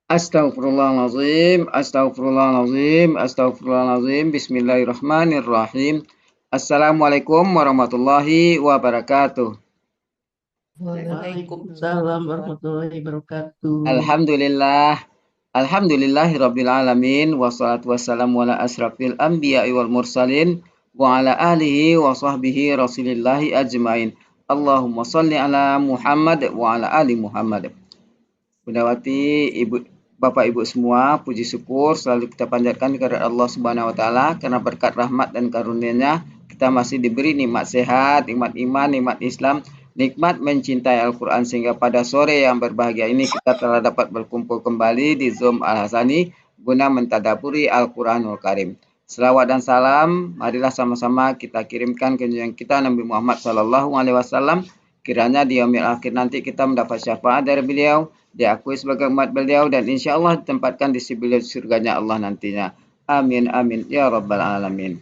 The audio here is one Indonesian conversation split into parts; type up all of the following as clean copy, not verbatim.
Astaghfirullahalazim, astaghfirullahalazim, astaghfirullahalazim. Bismillahirrahmanirrahim. Assalamualaikum warahmatullahi wabarakatuh. Waalaikumsalam warahmatullahi wabarakatuh. Alhamdulillah, alhamdulillahirabbil alamin, wassalatu wassalamu ala asrafil anbiya'i wal mursalin wa ala alihi wa sahbihi rasulillahi ajmain. Allahumma shalli ala Muhammad wa ala ali Muhammad. Bundawati, Ibu, Bapak Ibu semua, puji syukur selalu kita panjatkan kepada Allah Subhanahu wa taala karena berkat rahmat dan karunia-Nya kita masih diberi nikmat sehat, nikmat iman, nikmat Islam, nikmat mencintai Al-Qur'an sehingga pada sore yang berbahagia ini kita telah dapat berkumpul kembali di Zoom Al-Hasani guna mentadaburi Al-Qur'anul Karim. Selawat dan salam, marilah sama-sama kita kirimkan ke junjungan kita Nabi Muhammad SAW. Kiranya di yaumil akhir nanti kita mendapat syafaat dari beliau, diakui sebagai umat beliau, dan insya Allah ditempatkan di sebelah surganya Allah nantinya. Amin, amin, ya rabbal alamin.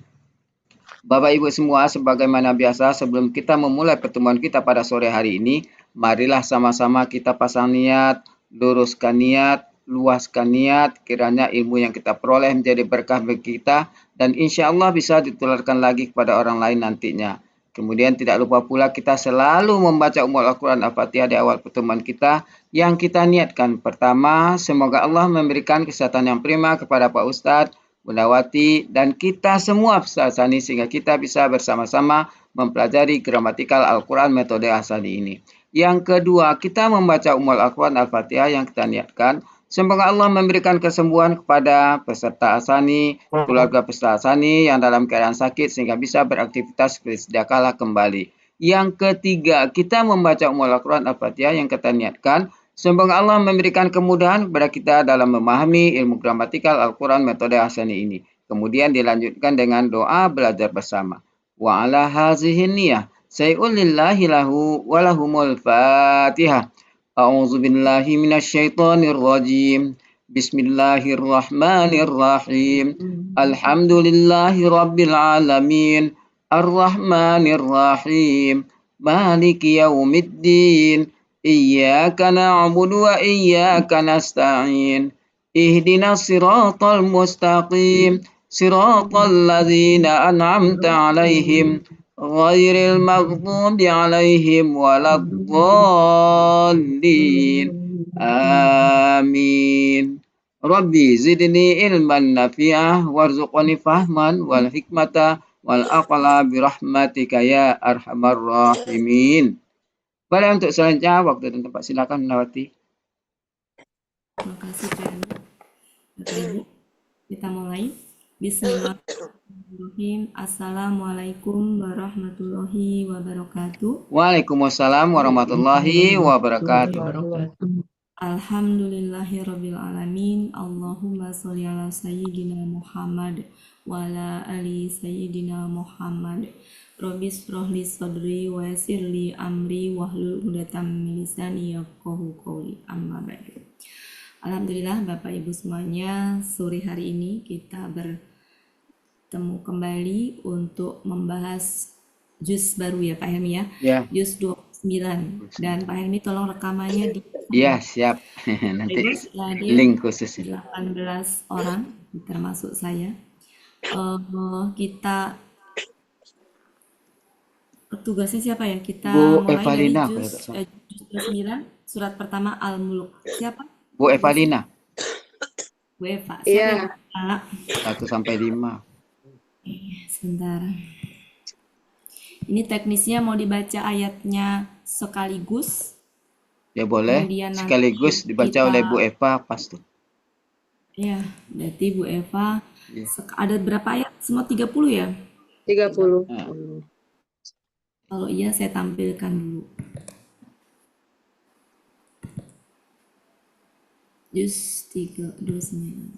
Bapak Ibu semua, sebagaimana biasa sebelum kita memulai pertemuan kita pada sore hari ini, marilah sama-sama kita pasang niat, luruskan niat, luaskan niat, kiranya ilmu yang kita peroleh menjadi berkah bagi kita, dan insya Allah bisa ditularkan lagi kepada orang lain nantinya. Kemudian tidak lupa pula kita selalu membaca Al-Quran Al-Fatihah di awal pertemuan kita yang kita niatkan. Pertama, semoga Allah memberikan kesehatan yang prima kepada Pak Ustadz, Bundawati, dan kita semua peserta Asani sehingga kita bisa bersama-sama mempelajari gramatikal Al-Quran metode Asani ini. Yang kedua, kita membaca Al-Quran Al-Fatihah yang kita niatkan. Semoga Allah memberikan kesembuhan kepada peserta Asani, keluarga peserta Asani yang dalam keadaan sakit sehingga bisa beraktivitas seperti sedia kala kembali. Yang ketiga, kita membaca Al-Quran Al-Fatihah yang kita niatkan. Semoga Allah memberikan kemudahan kepada kita dalam memahami ilmu gramatikal Al-Quran metode Hasani ini. Kemudian dilanjutkan dengan doa belajar bersama. Wa ala hazihin niyah. Say'ul lillahi lahu walahumul fatihah. A'udzu billahi minasyaitonir rajim. Bismillahirrahmanirrahim. Alhamdulillahi rabbil alamin. Ar-Rahmanir Rahim. Maliki yaumiddin. Iyyaka na'budu wa iyyaka nasta'in. Ihdinas siratal mustaqim. Siratal ladzina an'amta 'alaihim ghairil maghdubi 'alaihim waladdallin. Amin. Rabbi zidni ilman nafi'ah warzuqni fahman wal hikmata wal aqla birahmatika ya arhamar rahimin. Boleh untuk selanjutnya waktu dan tempat silakan Bundawati. Terima kasih Pak Bapak Ibu, kita mulai. Bismillahirrahmanirrahim. Assalamualaikum warahmatullahi wabarakatuh. Waalaikumsalam warahmatullahi wabarakatuh. Alhamdulillahirabbil alamin. Allahumma sholli ala sayyidina Muhammad wa ala ali sayyidina Muhammad. Rabbi shrah li sadri wa yassir li amri wahlul 'uqdatam min lisani yafqahu qawli. Amma ba'du. Alhamdulillah Bapak Ibu semuanya, sore hari ini kita bertemu kembali untuk membahas juz baru ya Pak Helmi ya. Ya. Juz 29. Dan Pak Helmi tolong rekamannya di Iya, siap. Nanti link khusus. 18 orang termasuk saya. Kita tugasnya siapa ya? Kita Bu mulai Evalina, dari juz 29 surat pertama Al-Mulk. Siapa? Bu Evalina. Bu Eva. Siapa yang 1 sampai 5. Sebentar. Ini teknisnya mau dibaca ayatnya sekaligus. Ya boleh. Kemudian sekaligus dibaca oleh Bu Eva pas tuh. Ya, berarti Bu Eva ada berapa ayat? Semua 30 ya? 30. Nah. Kalau iya saya tampilkan dulu. Juz 329.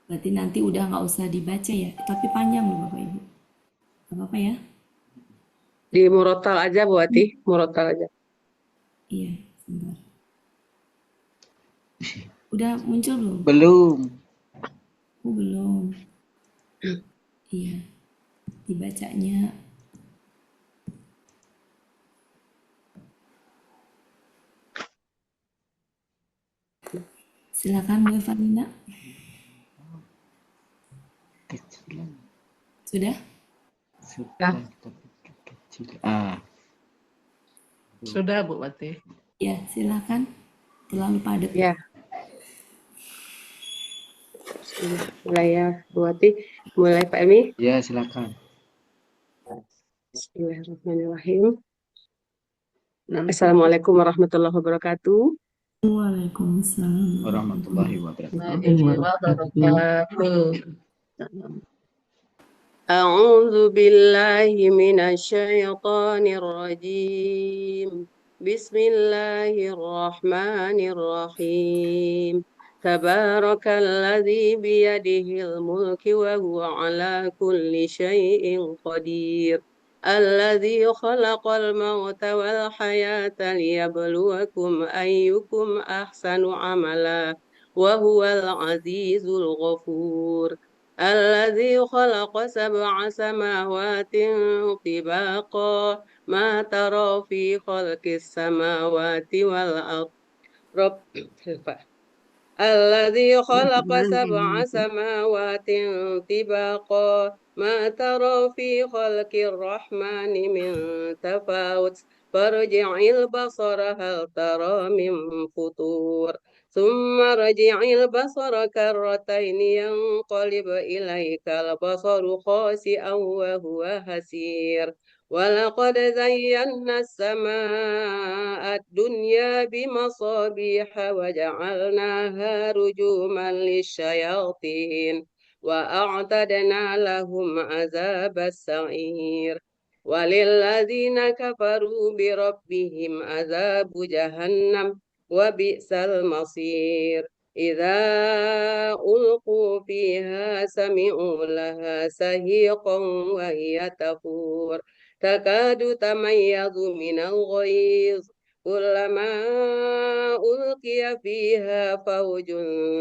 Berarti nanti udah nggak usah dibaca ya, tapi panjang loh Bapak Ibu. Gak apa-apa ya? Di murotal aja Bu Ati, murotal aja. Iya, sebentar. Udah muncul belum? Belum. Oh, belum. Iya. Dibacanya Silakan Bu Evalina. Kecilan. Sudah? Sudah, tapi kecil. Sudah Bu Wati. Ya, silakan. Terlalu padat. Ya, mulai ya Bu Wati. Mulai Pak Elmi. Ya, silakan. Bismillahirrahmanirrahim. Assalamualaikum warahmatullahi wabarakatuh. Waalaikumsalam. Warahmatullahi wabarakatuh. أعوذ بالله من الشيطان الرجيم بسم الله الرحمن الرحيم تبارك الذي بيده الملك وهو على كل شيء قدير الذي خلق الموت والحياة ليبلوكم أيكم أحسن عملا وهو العزيز الغفور الذي خلق سبع سماوات طباقا ما ترى في خلق السماوات والأرض الذي خلق سبع سماوات طباقا ما ترى في خلق الرحمن من تفاوت فارجع البصر هل ترى من فطور ثم رجع البصر كرتين ينقلب إليك البصر خاسئا وهو حسير ولقد زينا السماء الدنيا بمصابيح وجعلناها رجوما للشياطين وأعتدنا لهم عذاب السعير وللذين كفروا بربهم عذاب جهنم وبئس المصير إذا ألقوا فيها سمعوا لها سهيقا وهي تفور تكاد تميز من الغيظ كلما ألقي فيها فوج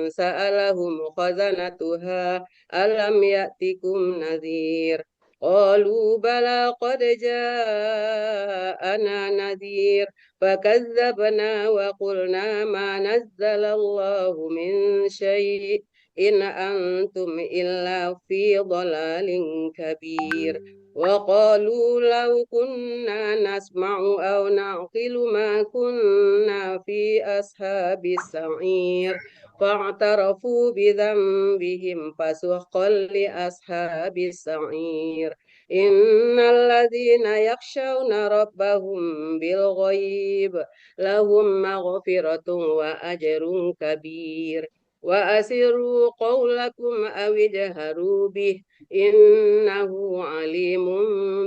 سألهم خزنتها ألم يأتكم نذير قالوا بلى قد جاءنا نذير فكذبنا وقلنا ما نزل الله من شيء إن أنتم إلا في ضلال كبير وقالوا لو كنا نسمع أو نعقل ما كنا في أصحاب السعير فاعترفوا بذنبهم فسحقا لأصحاب السعير إن الذين يخشون ربهم بالغيب لهم مغفرة وأجر كبير وأسروا قولكم أو اجهروا به إنه عليم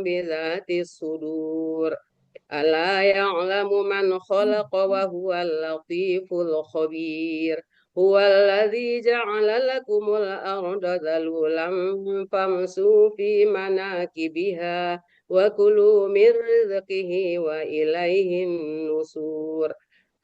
بذات الصدور ألا يعلم من خلق وهو اللطيف الخبير هو الذي جعل لكم الأرض ذلولا فامشوا في مناكبها وكلوا من رزقه وإليه النشور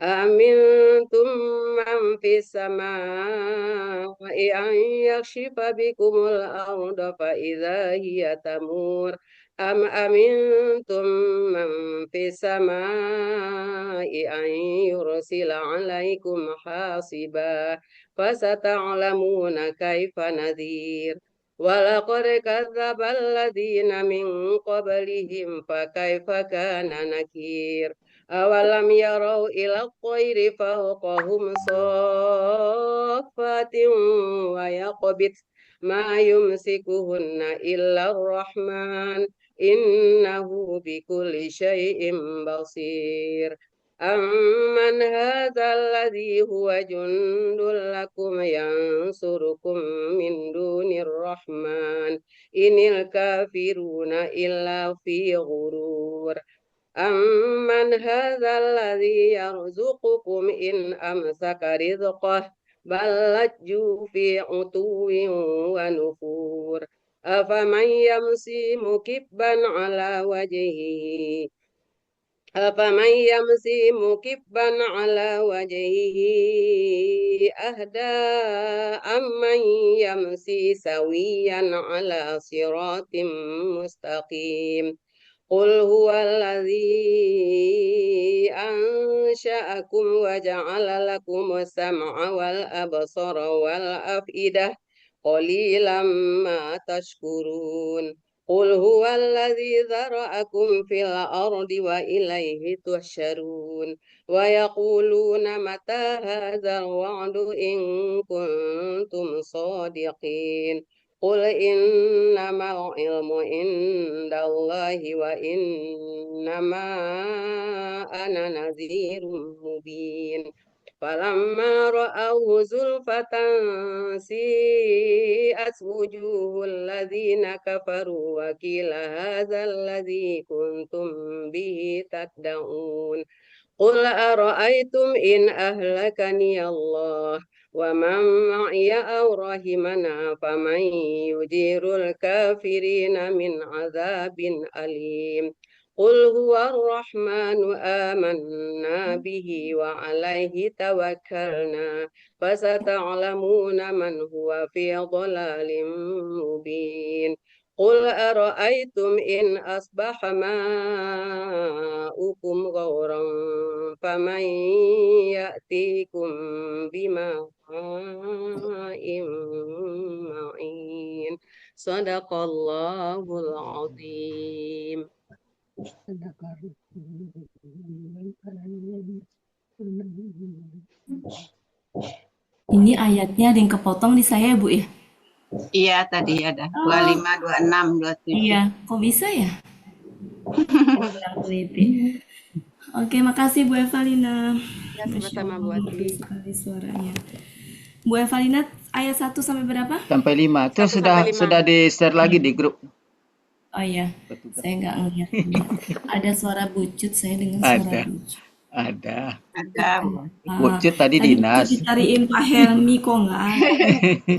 أأمنتم من في السماء أن يخسف بكم الأرض فإذا هي تمور أم أمنتم من في السماء أن يرسل عليكم حاصبا فستعلمون كيف نذير ولقد كذب الذين من قبلهم فكيف كان نكير أولم يروا إلى الطير فوقهم صافات ويقبض ما يمسكهن إلا الرحمن إنه بكل شيء بصير أمن هذا الذي هو جند لكم ينصركم من دون الرحمن إن الكافرون إلا في غرور أمن هذا الذي يرزقكم إن أمسك رزقه بل لجوا في عتو ونفور أفمن يمشي مكبا على وجهه أهدى أمن يمشي سويا على صراط مستقيم قل هو الذي أنشأكم وجعل لكم السمع والأبصار والأفئدة قليلا ما تشكرون قل هو الذي ذرأكم في الأرض وإليه تحشرون ويقولون متى هذا الوعد إن كنتم صادقين قل إنما العلم عند الله وإنما أنا نذير مبين فلما رأوه زلفة سيئت وجوه الذين كفروا وقيل هذا الذي كنتم به تدعون قل أرأيتم إن أهلكني الله ومن معي أو رحمنا فمن يجير الكافرين من عذاب أليم قل هو الرحمن آمنا به وعليه توكلنا فستعلمون من هو في ضلال مبين قل أرأيتم إن أصبح ماؤكم غورا فمن يأتيكم بماء معين صدق الله العظيم. Ini ayatnya ada yang kepotong di saya, Bu ya? Iya, tadi ada 25, 26, 27. Iya, kok bisa ya? Kurang teliti. Oke, makasih Bu Evalina. Ya, Masya sama-sama Bu Allah, merdu Ati. sekali suaranya. Bu Evalina, ayat 1 sampai berapa? Sampai 5. Itu 1 sampai 5. sudah di-share lagi di grup. Oh iya, saya nggak ngeliat. Ada suara bucut, saya dengar Ada. suara bucut. Ada. Ada. Bucut tadi Tadi dinas. bucut dicariin Pak Helmi, kok nggak ada.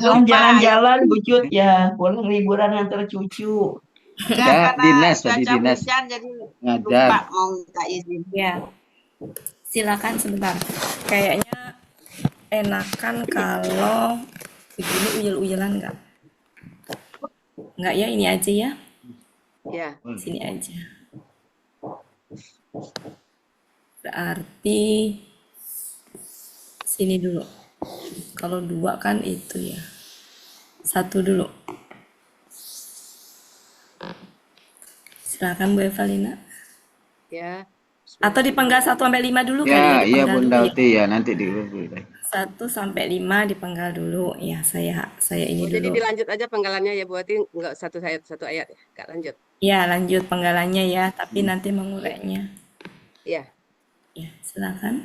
Pulang jalan-jalan bucut ya, pulang liburan antar cucu. Enggak, karena dinas tadi cuaca dinas. hujan jadi Ngajar. lupa mau minta izin. Ya, silakan sebentar. Kayaknya enakan kalau begini uyel-uyelan nggak? Nggak ya, ini aja ya. Ya, Sini aja. Berarti sini dulu. Kalau 2 kan itu ya. 1 dulu. Silakan Bu Evalina. ya. Atau dipenggal 1 sampai 5 dulu kali Ya, ya, iya dipenggal Bunda dulu ya. Uti ya, nanti di grup. 1 sampai 5 dipenggal dulu. Ya, saya ini Oh, jadi dulu. dilanjut aja penggalannya ya Bu Ati, enggak satu ayat ya, enggak lanjut. Ya, lanjut penggalannya ya, tapi nanti mengurainya. Ya. Ya, silakan.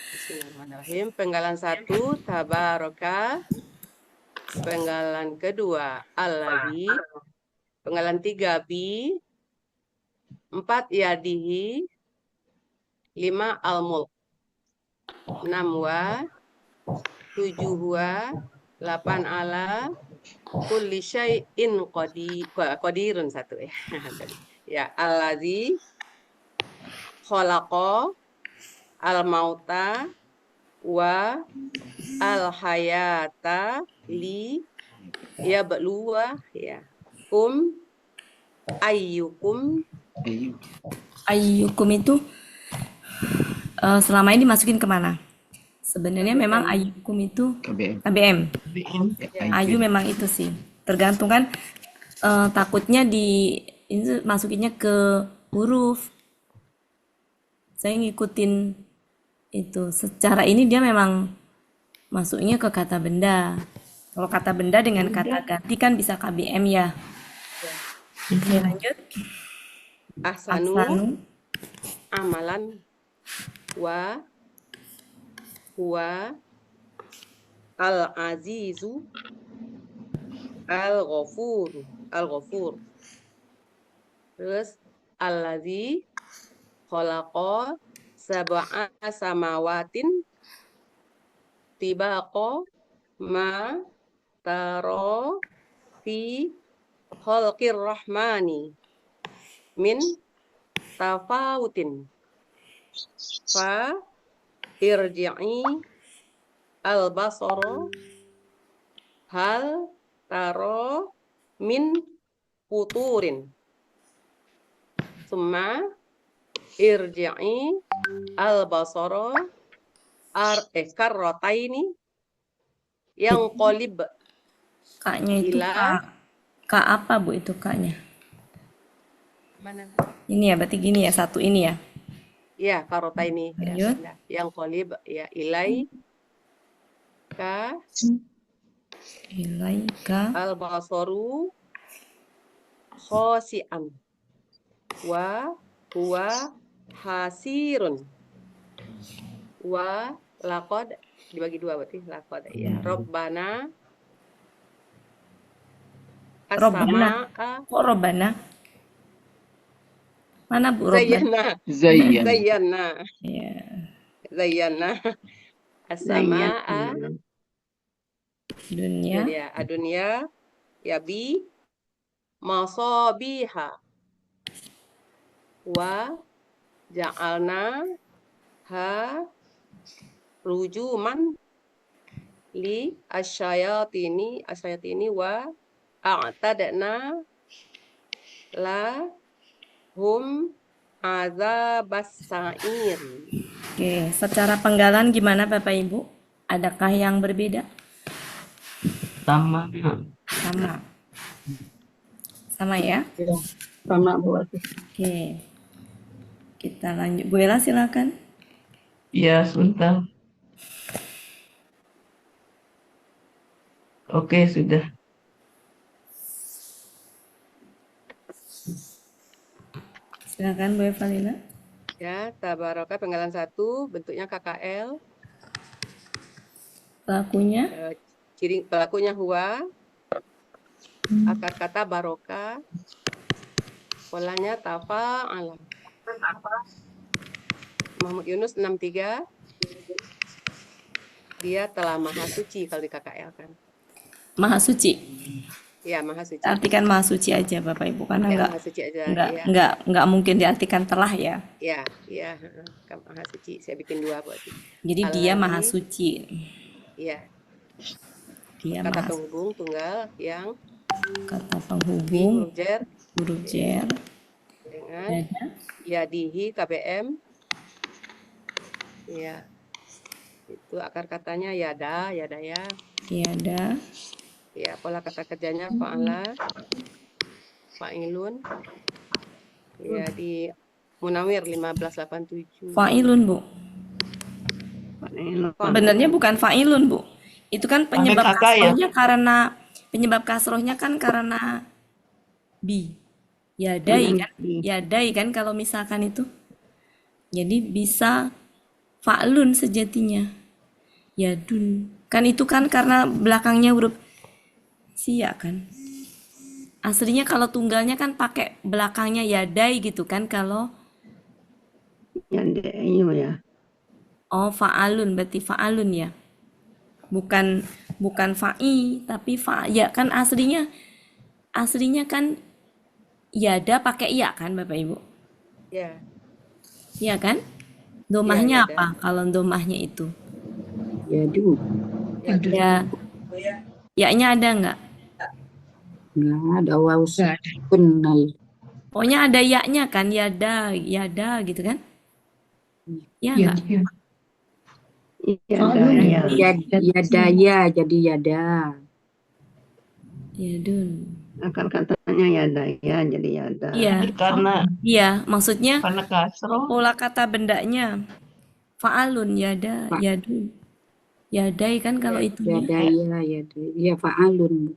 Bismillahirrahmanirrahim. Penggalan 1 tabaraka. Penggalan kedua alladzi. Penggalan 3 bi. 4 yadihi. 5 al-mulk. 6 wa. 7 wa. 8 ala. Kulli syai'in qadirun 1 ya. Ya, alladzi khalaqa al-mauta wa al-hayata li yabluwa ya ayyukum Ayo. Ayyukum itu selama ini dimasukin kemana? Sebenarnya memang ayyukum itu KBM. KBM. Ya, Ayu memang itu sih. Tergantung kan takutnya ini masukinnya ke huruf. Saya ngikutin itu. Secara ini dia memang masuknya ke kata benda. Kalau kata benda dengan kata ganti kan bisa KBM ya. Oke, lanjut. ahsanu Ahsanu amalan wa huwa al-azizu al-ghafur terus alladzi khalaqa sab'a samawatin tibaqa ma taro fi khalqir rahmani min tafawutin fa irji'i al-basara hal taro min futurin summa Irji'i al-basara karrotaini yang kolib Kaknya itu ila kak apa Bu itu kaknya? mana? Ini ya, berarti gini ya, satu ini ya. Ya, karrotaini ya, Lanjut. Bunda. Yang kolib ya ilai ka Ilaika al-basaru khosi'an wa huwa hasirun wa laqad dibagi dua berarti laqad ya. Robbana Robbana. as-samaa Kok Robbana? Mana Bu Robbana? zayyana Zayyan. zayyana Ya. zayyana as-samaa Dunia. dunia adunya ya bi masabiha wa ja'alna ha rujuman li asyayatini wa a'tadna la hum azabas sa'ir. Oke, secara penggalan gimana Bapak Ibu? Adakah yang berbeda? Sama. Sama. Sama ya? Ya, sama Bu Ati. Oke. Kita lanjut. Bu Ella silakan. Ya, sebentar. Oke, sudah. Silakan Bu Evalina. Ya, tabaraka penggalan 1 bentuknya KKL. Pelakunya Ciri pelakunya huwa. Akar kata baroka. Polanya tafa'ala. Muhammad Yunus 63. Dia telah maha suci kalau di KKL kan. Maha Suci. Ya, maha suci. Artikan Maha Suci aja Bapak Ibu karena Ya, enggak maha suci aja. enggak Ya, enggak mungkin diartikan telah ya. ya, ya. Maha suci. Saya bikin 2 buat. Jadi dia Maha Suci. Ya, Dia kata Maha Suci. penghubung tunggal yang Kata penghubung huruf jar huruf jar dengan ada yadihi KBM. Ya. Itu akar katanya yada, yadaya. tiada Ya, pola kata kerjanya fa'ala, fa'ilun. Ya, di Munawir 1587. fa'ilun Bu. Sebenarnya bukan fa'ilun Bu. Itu kan penyebab kakak ya? kasrohnya karena bi. Yadai kan kalau misalkan itu. Jadi bisa fa'lun sejatinya. Yadun. Kan itu kan karena belakangnya huruf sia kan. Aslinya kalau tunggalnya kan pakai belakangnya yadai gitu kan kalau Ya. oh fa'alun berarti fa'alun ya. Bukan fa'i tapi ya kan aslinya kan yada pakai iya kan Bapak Ibu? Ya, Iya kan? Domahnya yada. apa kalau domahnya itu? Yadu, Ya, ya-nya ada nggak? nggak ada waw sukun. Pokoknya ada ya-nya kan, yada gitu kan? Ya nggak? Yadaya jadi yada. Yadun. Akar katanya yada ya jadi yada. Iya, iya. Maksudnya Karena kasroh. pola kata bendanya fa'alun, yada, yadun. Yadai kan kalau itu Yadaya ya fa'alun.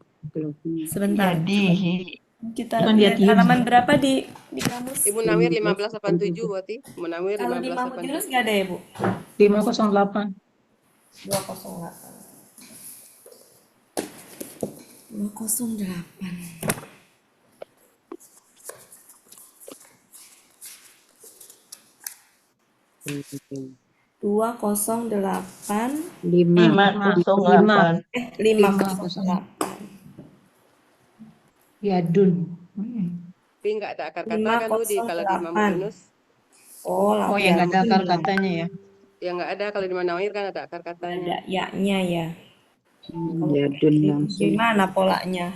sebentar. Yadihi. Kita lihat halaman berapa di kamus? Di Munawir 1587 berarti. Munawir Kalau di Mahmud 1587. Yunus nggak ada ya Bu? 508. 208. 208. Dua kosong delapan 508. 508. Yadun. Tapi nggak ada akar kata kan Bu di kalau di Muhammad Yunus. Oh, Oh ya nggak ada akar katanya ya. Ya nggak ada, kalau di Munawir kan ada akar katanya. ada ya-nya ya. Yadun langsung. Gimana polanya?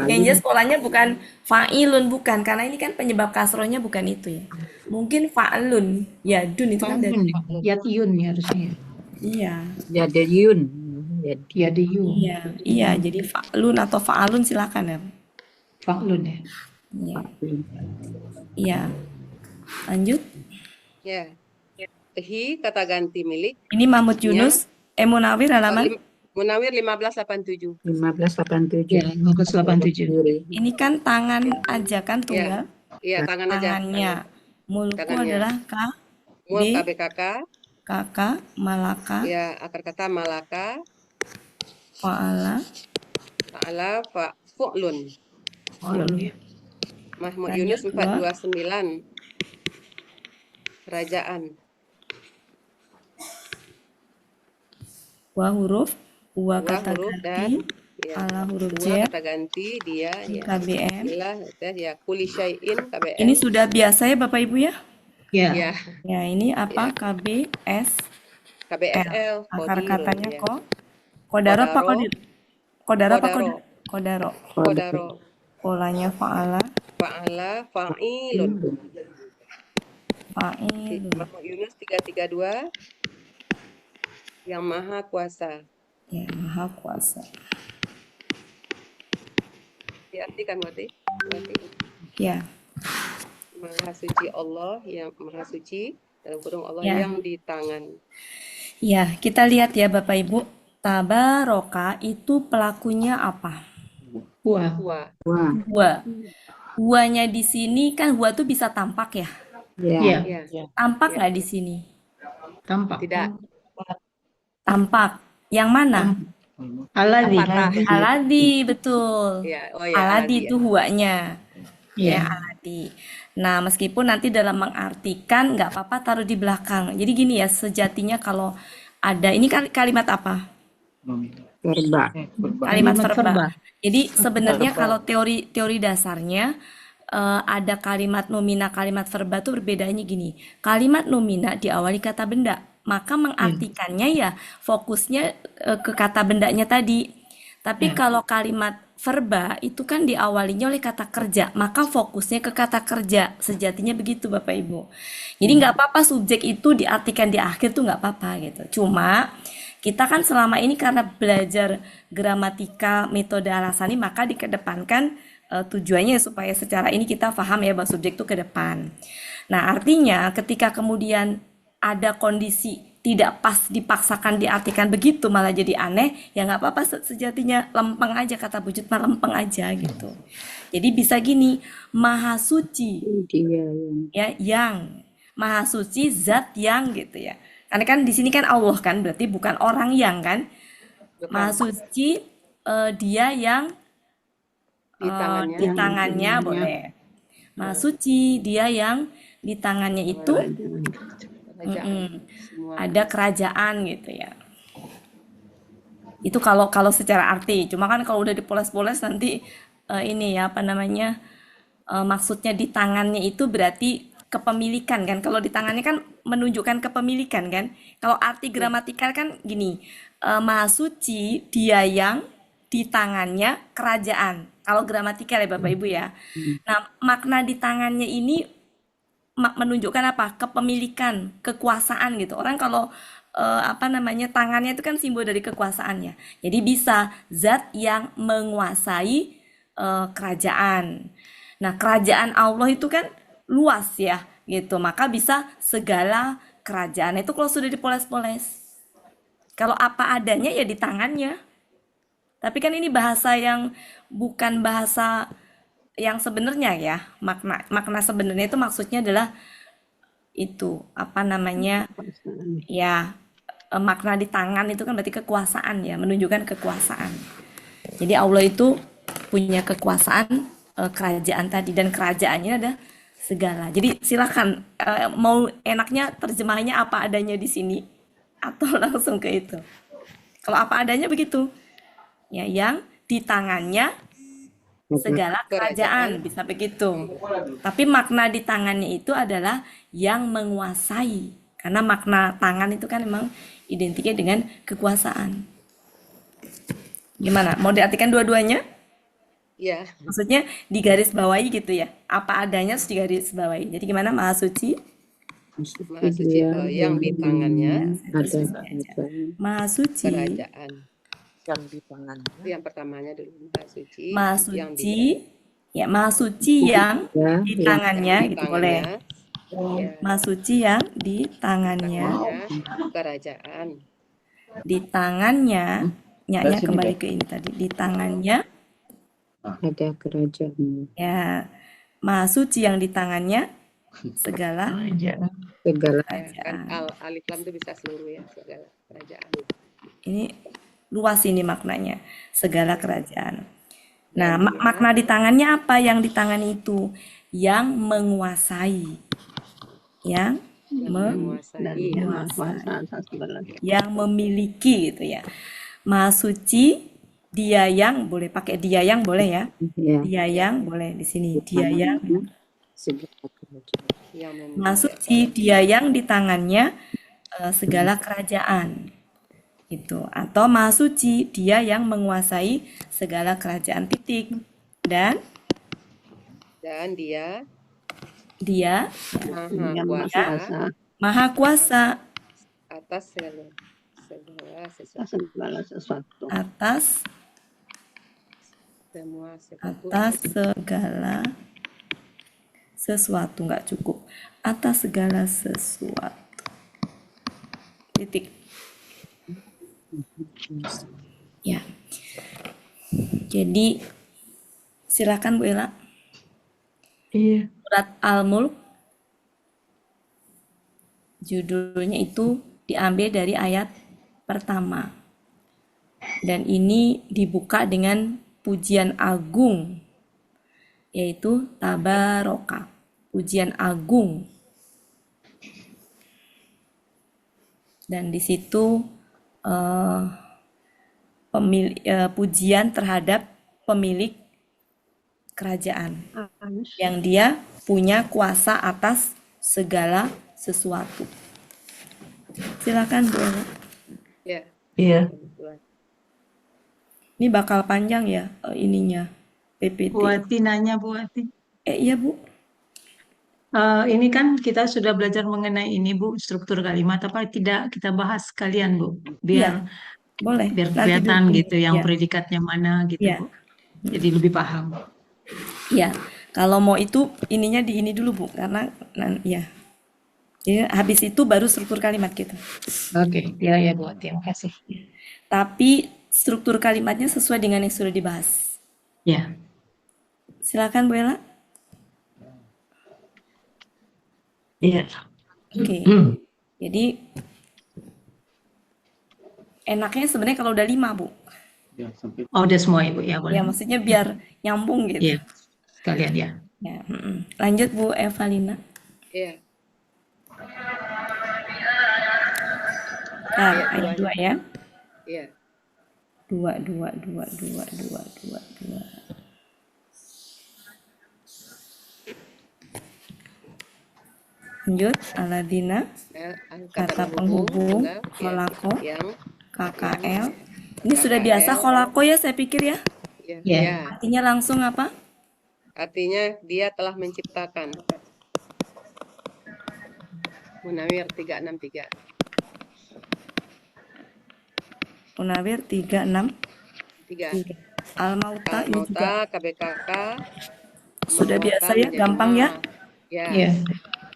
Yang jelas polanya bukan fa'ilun, bukan, karena ini kan penyebab kasrohnya bukan itu ya. Mungkin fa'lun, ya dun itu kan dari Fa'lun. Yatiyun ya harusnya. iya. Yadayun. Yadiyun. Iya, iya, jadi fa'lun atau fa'alun silakan ya. Fa'lun ya. Iya. Iya. Lanjut. Ya. Hi kata ganti milik. Ini Mahmud Yunus, Munawir halaman. Munawir 1587. 1587. Ya, 1587. Ini kan tangan aja kan tunggal. Iya, tangan aja. Tangannya. Mulku Tangannya. adalah Mul KBKK. kakak, malaka, Ya, akar kata malaka. fa'ala, Ta'ala fu'lun. Fa'lun ya. Mahmud Lanjut, Yunus 429. Kerajaan. wa huruf, wa Wa kata huruf ganti, ya. ala huruf Wa jer, kata ganti dia ya. KBM. Inilah ya kuli syai'in KBM. Ini sudah biasa ya Bapak Ibu ya? Ya. Ya, Ya, ini apa? KBS, KBSL. akar Kodirun, katanya ya. Kodaro apa Kodaro. kodir? Kodaro apa Kodaro. kodaro? Kodaro. Polanya fa'ala, Fa'ala fa'ilun. fa'ilun. Mahmud Yunus 332. Yang maha kuasa. Ya, maha kuasa. Diartikan berarti. Ya, Maha suci Allah, yang maha suci dalam kurung Allah Ya. yang di tangan. ya, kita lihat ya Bapak Ibu. Tabaroka itu pelakunya apa? Wa. Wa. Wah. Huwa. Huwanya di sini kan huwa tuh bisa tampak ya. Ya. Ya. Tampak nggak di sini? Tampak. Tidak. Tampak. Yang mana? Aladhi. Aladi, betul. Ya. Oh ya. Aladi Aladi, itu huwanya. Ya, Ya. aladi. Nah, meskipun nanti dalam mengartikan nggak apa-apa taruh di belakang. Jadi gini ya, sejatinya kalau ada ini kan kalimat apa? Verba. Kalimat verba. verba. Jadi sebenarnya kalau teori dasarnya ada kalimat nomina, kalimat verba tuh berbedanya gini. Kalimat nomina diawali kata benda, maka mengartikannya ya fokusnya ke kata bendanya tadi. Tapi kalau kalimat verba itu kan diawalinya oleh kata kerja, maka fokusnya ke kata kerja. Sejatinya begitu Bapak Ibu. Jadi nggak apa-apa subjek itu diartikan di akhir tuh nggak apa-apa gitu. Cuma kita kan selama ini karena belajar gramatika metode alasani maka dikedepankan tujuannya supaya secara ini kita paham ya bahwa subjek itu ke depan. Nah, artinya ketika kemudian ada kondisi tidak pas dipaksakan diartikan begitu malah jadi aneh, ya nggak apa-apa sejatinya lempeng aja, kata bujut mah lempeng aja gitu. Jadi bisa gini, maha suci Dia yang ya yang maha suci zat yang gitu ya. Karena kan di sini kan Allah kan berarti bukan orang yang kan. Maha suci dia yang Di tangannya. di tangannya boleh. Maha suci dia yang di tangannya itu Kerajaan. Semua. ada kerajaan gitu ya. Itu kalau secara arti. Cuma kan kalau udah dipoles-poles nanti ini ya apa namanya maksudnya di tangannya itu berarti kepemilikan kan. Kalau di tangannya kan menunjukkan kepemilikan kan. Kalau arti gramatikal kan gini, maha suci dia yang di tangannya kerajaan. Kalau gramatikal ya Bapak Ibu ya. Nah, makna di tangannya ini menunjukkan apa? Kepemilikan, kekuasaan gitu. Orang kalau apa namanya tangannya itu kan simbol dari kekuasaannya. Jadi bisa zat yang menguasai kerajaan. Nah, kerajaan Allah itu kan luas ya gitu. Maka bisa segala kerajaan itu kalau sudah dipoles-poles. Kalau apa adanya ya di tangannya. Tapi kan ini bahasa yang bukan bahasa yang sebenarnya ya, makna sebenarnya itu maksudnya adalah itu apa namanya ya makna di tangan itu kan berarti kekuasaan ya, menunjukkan kekuasaan. Jadi Allah itu punya kekuasaan kerajaan tadi dan kerajaannya ada segala. Jadi silakan mau enaknya terjemahannya apa adanya di sini atau langsung ke itu. Kalau apa adanya begitu ya, yang di tangannya segala kerajaan, bisa begitu. Tapi makna di tangannya itu adalah yang menguasai. Karena makna tangan itu kan memang identiknya dengan kekuasaan. Gimana? Mau diartikan dua-duanya? Ya, Maksudnya digaris bawahi gitu ya. Apa adanya terus digaris bawahi. Jadi gimana? Maha suci Maha Suci yang di tangannya ada kerajaan. Maha suci, kerajaan. yang di tangannya. Itu yang pertamanya dulu, Maha Suci Maha yang di suci, ya Maha suci yang ya, di yang tangannya di gitu boleh. tangannya, ya, Maha suci yang di tangannya, kerajaan. di tangannya, nyaknya Dari sini, kembali Kak. ke ini tadi. Di tangannya, ada kerajaan ya Maha suci yang di tangannya segala Kerajaan. segala Ya, kan kerajaan. alif lam itu bisa seluruh ya, segala kerajaan. Ini luas ini maknanya, segala kerajaan. Nah, Dan dia makna di tangannya apa yang di tangan itu? Yang menguasai. Yang yang menguasai, yang memiliki gitu ya. Maha suci, dia yang boleh pakai dia yang boleh ya. ya, Dia yang boleh di sini. Dia yang segala kerajaan. yang Maha memiliki suci, dia yang di tangannya segala kerajaan. Gitu. Atau Maha suci, dia yang menguasai segala kerajaan titik. Dan dia dia maha kuasa maha kuasa atas segala sesuatu. atas Semua sesuatu. atas segala sesuatu, nggak cukup, atas segala sesuatu, titik ya. Jadi silakan Bu Ella. Iya. Surat Al-Mulk judulnya itu diambil dari ayat pertama dan ini dibuka dengan pujian agung, yaitu Tabaroka, pujian agung. Dan di situ pujian terhadap pemilik kerajaan yang dia punya kuasa atas segala sesuatu. Silakan Bu Ella. Ya. Iya. Ini bakal panjang ya ininya PPT. Bu Ati nanya, Bu Ati. Iya Bu. Ini kan kita sudah belajar mengenai ini, Bu, struktur kalimat. Apa tidak kita bahas sekalian, Bu? Iya, Biar boleh. biar Nanti kelihatan dulu. gitu yang Ya. predikatnya mana gitu, Ya. Bu. Jadi lebih paham. Ya, kalau mau itu ininya di ini dulu Bu, karena ya. Jadi habis itu baru struktur kalimat gitu. Oke, ya ya Bu Ati, terima kasih. Tapi struktur kalimatnya sesuai dengan yang sudah dibahas. Ya. Silakan Bu Ella. Iya. Oke. Jadi enaknya sebenarnya kalau udah 5 Bu. Ya, sampai Oh, udah semua Ibu, ya boleh. Ya maksudnya biar nyambung gitu. Iya. Sekalian ya. Ya, lanjut Bu Evalina. Iya. Ayat 2 ya. Iya. 2. Lanjut, Aladina, kata penghubung, kolako, yang KKL. Ini sudah biasa kolako ya saya pikir ya. ya. Artinya langsung apa? Artinya dia telah menciptakan. Munawir 363. Munawir 363. 3. Al-Mauta ini juga Al-Mauta, KBKK. sudah biasa ya, gampang ya. Ya. Iya.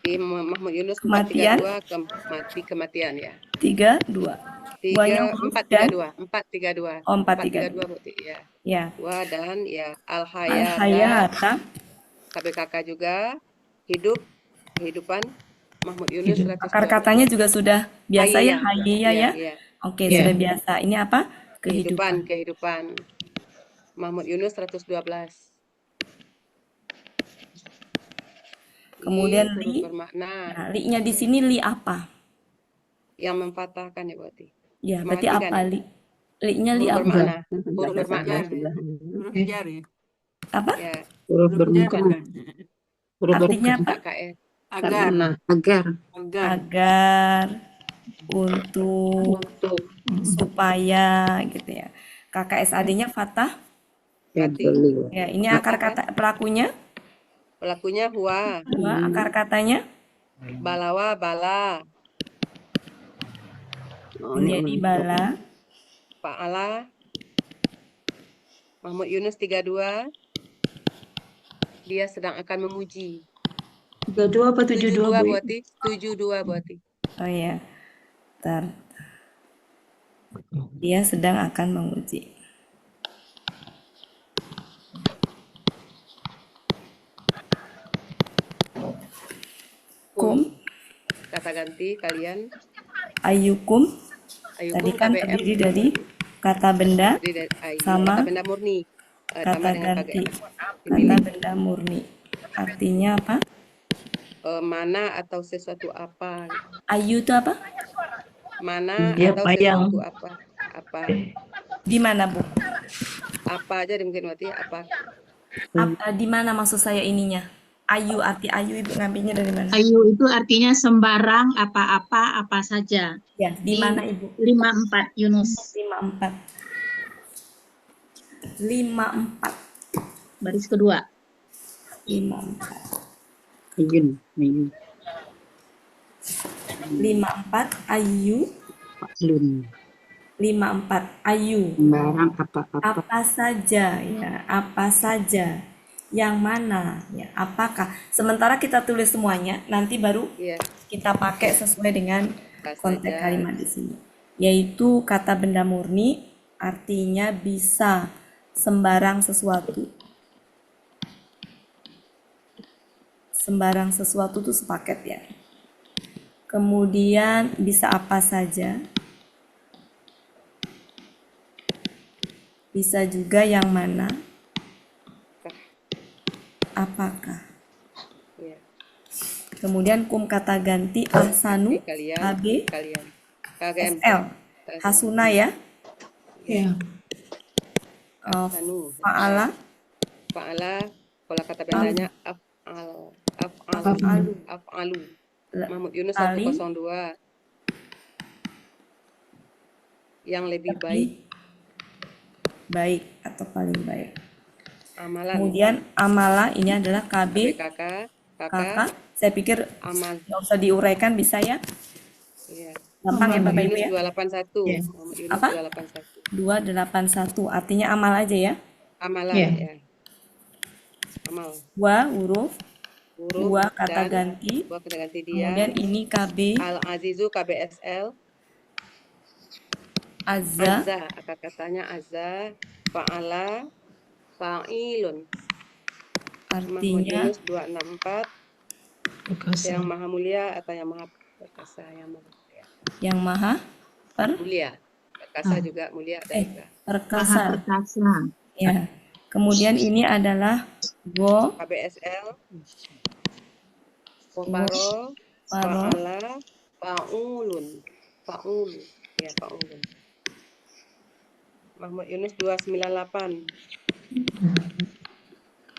Di Mahmud Yunus Kematian. 432 kematian ya. 32. Buahnya huruf dan 432. Oh, 432. Berarti ya. Ya. Wa dan ya Al-Hayata. Al-Hayata. KBKK juga hidup kehidupan Mahmud Yunus 112. Akar katanya juga sudah biasa ya, hayya ya. Iya. Oke, Iya. sudah biasa. Ini apa? Kehidupan. Kehidupan. Mahmud Yunus 112. Kemudian li. Li bermakna Nah, li-nya di sini li apa? yang memfatahkan ya berarti. Ya, berarti Mematikan. apa li? Li-nya li Huruf apa? bermakna. Huruf bermakna. Apa? Ya. Huruf bermuka. Huruf Artinya bermuka. apa? KKS. Agar. Untuk, supaya gitu ya. KKSAD-nya fathah Berarti Yadlu. Ya, ini akar kata pelakunya. pelakunya huwa, Dua, akar katanya balawa, bala, menjadi bala. fa'ala, Mahmud Yunus 32, dia sedang akan memuji. 32 apa 72, 72 Bu? berarti, 72 berarti. Oh ya, ntar. Dia sedang akan menguji. Kum, Kata ganti kalian. ayukum. Tadi Ayukum kan KBM. terdiri dari kata benda sama kata benda murni. kata Tambah dengan ganti. KGM. Kata Dipilih. benda murni. Artinya apa? Mana atau sesuatu apa. Ayu itu apa? Mana Dia atau payang. sesuatu apa. Apa. Di mana, Bu? Apa aja mungkin berarti apa. Di mana maksud saya ininya? Ayu, arti ayu Ibu ngambilnya dari mana? Ayu itu artinya sembarang, apa-apa, apa saja. Ya, di mana Ibu? 54 Yunus. 54. 54. Baris kedua. 54. Ayun. Ayun. 54 ayu. Lun. 54 ayu. Sembarang apa-apa. Apa saja ya, apa saja. Yang mana ya, apakah. Sementara kita tulis semuanya, nanti baru Iya. kita pakai sesuai dengan Apa konteks saja. kalimat di sini. Yaitu kata benda murni artinya bisa sembarang sesuatu. Sembarang sesuatu itu sepaket ya. Kemudian bisa apa saja. Bisa juga yang mana. Apakah. Iya. Kemudian kum kata ganti ahsanu, Kalian. KB, Kalian. KGM. SL. Hasuna ya. Ya. Anu. Fa'ala, Fa'ala. Kalau kata bendanya af'al. Af'alu. Af'alu. La- Mahmud Yunus Ali. 102. Yang lebih baik. Baik atau paling baik. Amalan. Kemudian amala ini adalah KB, kakak. kakak. Saya pikir Amal. nggak usah diuraikan, bisa ya. Iya. Gampang ya Bapak Ibu Yunus ya. 281. Iya. Mahmud Yunus Apa? 281. 281 artinya amal aja ya. Amalan Iya. ya. Amal. Wa huruf, Huruf dua kata dan ganti. dua kata ganti dia. Kemudian ini KB, Al-Azizu KBSL. azza, Azza. Katanya azza. Fa'ala. Fa'ilun. Mahmud artinya Yunus 264. Perkasa. Yang maha mulia atau yang maha perkasa, yang maha mulia. yang maha Mulia. Perkasa juga mulia dan juga. Maha perkasa. perkasa. Ya. Kemudian ini adalah go, KBSL. Faro. Faro. Fa'ala. Fa'ulun. Fa'ul. Ya, fa'ulun. Mahmud Yunus 298.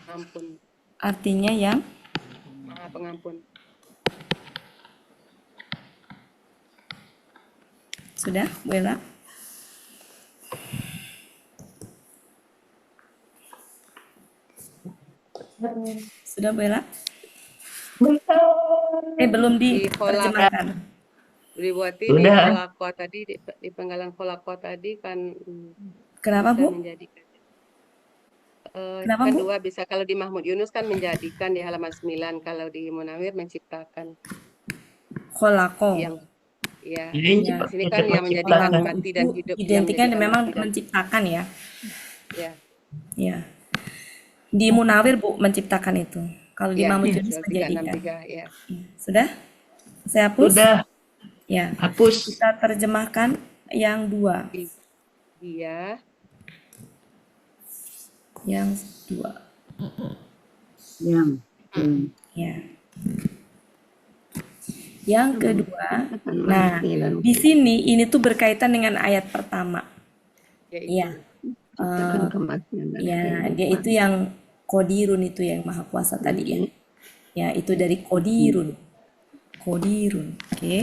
Ampun. artinya yang Maha pengampun. sudah, Bella. Sudah Bella? Belum diterjemahkan. Dibuati di Sudah. kolakwa tadi, di penggalan kolakwa tadi kan Kenapa, bisa Bu? menjadikan. Kenapa, Kan Bu? dua bisa, kalau di Mahmud Yunus kan menjadikan di halaman 9, kalau di Munawir menciptakan. Kholako. Yang ya, Jadi Ya. di sini kan yang menjadikan mati dan hidup. Identikan yang memang menjadikan mati menciptakan ya. dan, ya. Ya. Di Munawir Bu menciptakan itu. Kalau di Ya, Mahmud Yunus menjadikan. 363 ya. Sudah? Saya hapus? Sudah. Ya. Hapus. Kita terjemahkan yang dua. Dia Yang dua. Yang. Ya. Yang kedua, nah di sini ini tuh berkaitan dengan ayat pertama. Ya, ya dia itu yang Qadirun itu yang maha kuasa tadi ya. Ya itu dari Qadirun. Qadirun, oke.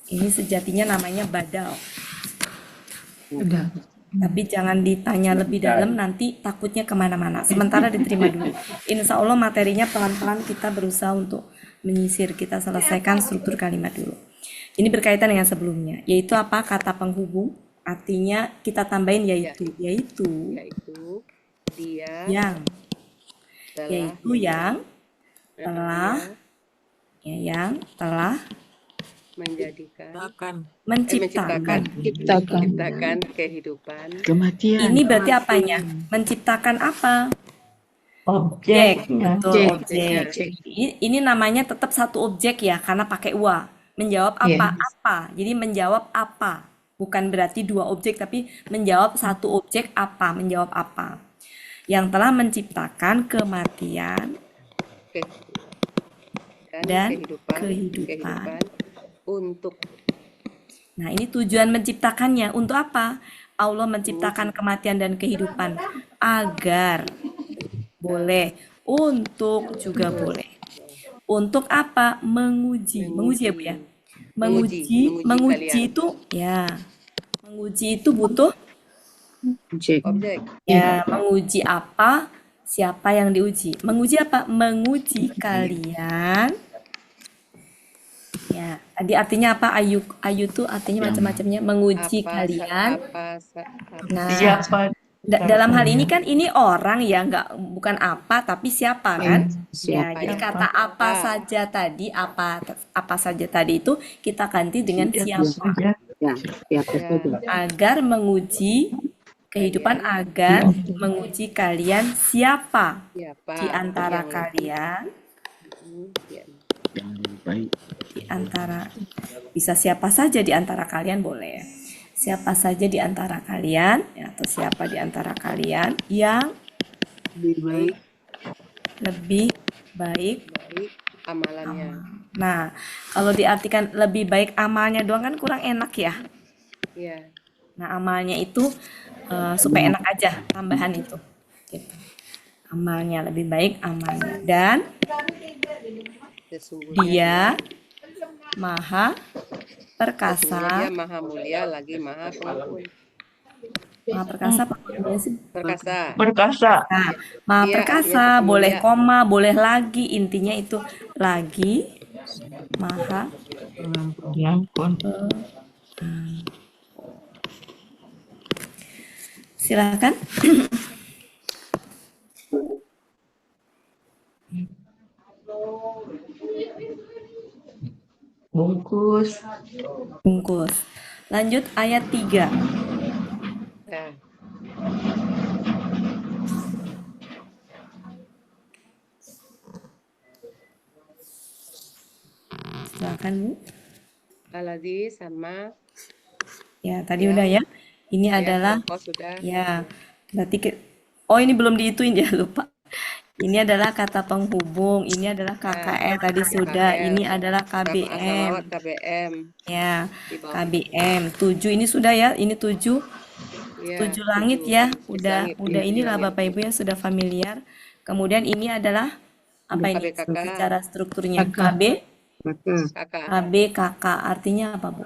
Ini sejatinya namanya badal. Ada. Tapi jangan ditanya lebih dalam, nanti takutnya kemana-mana. Sementara diterima dulu. Insya Allah materinya pelan-pelan kita berusaha untuk menyisir. Kita selesaikan struktur kalimat dulu. Ini berkaitan dengan sebelumnya. Yaitu apa? Kata penghubung. Artinya kita tambahin yaitu. Yaitu dia yang. telah Yaitu yang telah. Ya, yang telah menciptakan kehidupan. Kematian. Ini berarti apanya? Menciptakan apa? Objek. Betul, objek. Ini namanya tetap satu objek ya, karena pakai wa. Menjawab apa? Apa. Jadi menjawab apa. Bukan berarti dua objek, tapi menjawab satu objek apa. Menjawab apa. Yang telah menciptakan kematian dan kehidupan. Untuk. Nah, ini tujuan menciptakannya. Untuk apa? Allah menciptakan kematian dan kehidupan agar boleh, untuk juga boleh. Untuk apa? Menguji. Menguji ya, Bu ya? Menguji itu ya. Menguji itu butuh Objek. ya, menguji apa? Siapa yang diuji? Menguji apa? Menguji kalian. Ya, tadi artinya apa? Ayu itu artinya macam-macamnya. Menguji kalian. Nah, dalam hal ini kan ini orang ya, bukan apa tapi siapa kan? Ya, jadi kata apa saja tadi, apa saja tadi itu kita ganti dengan siapa. Ya, siapa saja. Agar menguji kehidupan, agar menguji kalian siapa di antara kalian. Yang lebih baik. Di antara, bisa siapa saja di antara kalian boleh. Siapa saja di antara kalian, ya, atau siapa di antara kalian yang lebih baik amalannya. Nah, kalau diartikan lebih baik amalnya doang kan kurang enak ya. Iya. Nah, amalnya itu supaya enak aja, tambahan itu. Gitu. Amalnya lebih baik amalnya. Dan Dia maha perkasa. Dia maha mulia lagi maha pengampun. Maha perkasa apa namanya sih? Perkasa. Nah, maha perkasa, boleh koma, boleh lagi, intinya itu lagi maha Pengampun. Silakan. Bungkus. Lanjut ayat 3. Nah, Silakan, Bu. Aladi sama Ya, tadi udah ya. Ini adalah sudah. ya. Berarti oh, ini belum diituin ya, lupa. Ini adalah kata penghubung, ini adalah KKL tadi sudah, ini adalah KBM. Ya, KBM. 7 ini sudah ya, ini 7. 7 langit ya, udah inilah Bapak Ibu yang sudah familiar. Kemudian ini adalah apa ini secara strukturnya? KK, artinya apa, Bu?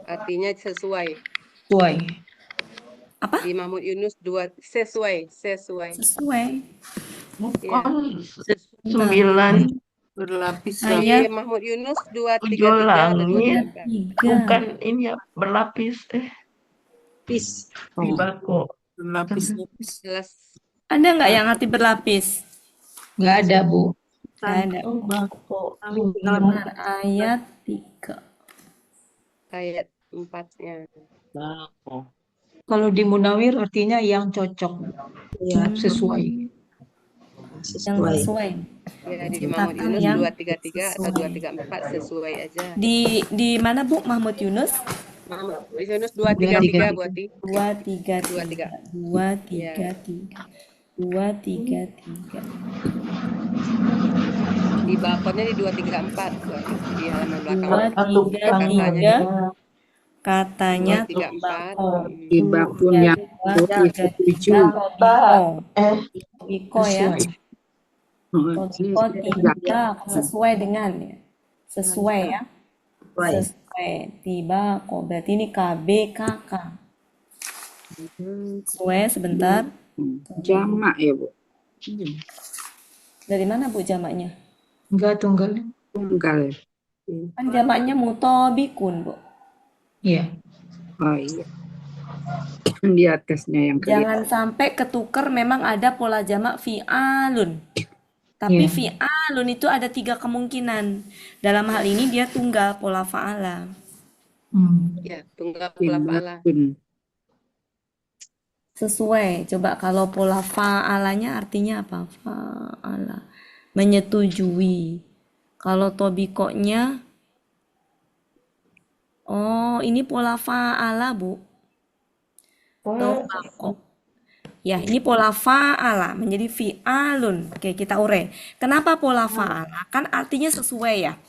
Artinya sesuai. Apa? Di Mahmud Yunus 2 sesuai. Bukan 9 berlapis. Di Mahmud Yunus 233 7 langit. 3. Bukan ini ya, berlapis. Oh. Bako. Berlapis. Ada nggak yang arti berlapis? Nggak ada, Bu. Nggak ada. Bako. Benar, ayat 3. Ayat 4-nya. Kalau di Munawir artinya yang cocok, sesuai. Yang sesuai. Ya, di Mahmud Yunus 233 atau 234 sesuai aja. Di mana, Bu, Mahmud Yunus? Mahmud Yunus 233 buati. 233. Di balkonnya di 234 buati. Di halaman belakang. 233. Katanya Di 234. Di bakunya 7. Biko ya. Biko 3 sesuai dengan ya. Sesuai ya. Sesuai. Tiba kok berarti ini KB KK. Sesuai sebentar. Jamak ya, Bu. Dari mana Bu jamaknya? Enggak, tunggal. Tunggal. Kan jamaknya mutobikun, Bu. Iya. Oh iya. Di atasnya yang Jangan kelihatan. sampai ketuker, memang ada pola jamak fi'alun. Tapi Iya. fi'alun itu ada 3 kemungkinan. Dalam hal ini dia tunggal pola fa'ala. Ya, tunggal pola fa'ala. Timbakun. Sesuai. Coba kalau pola fa'alanya artinya apa? Fa'ala. Menyetujui. Kalau tobikoknya, oh ini pola fa'ala, Bu. Tobako. Ya, ini pola fa'ala menjadi fi'alun. Oke, kita ure. Kenapa pola fa'ala? Kan artinya sesuai ya.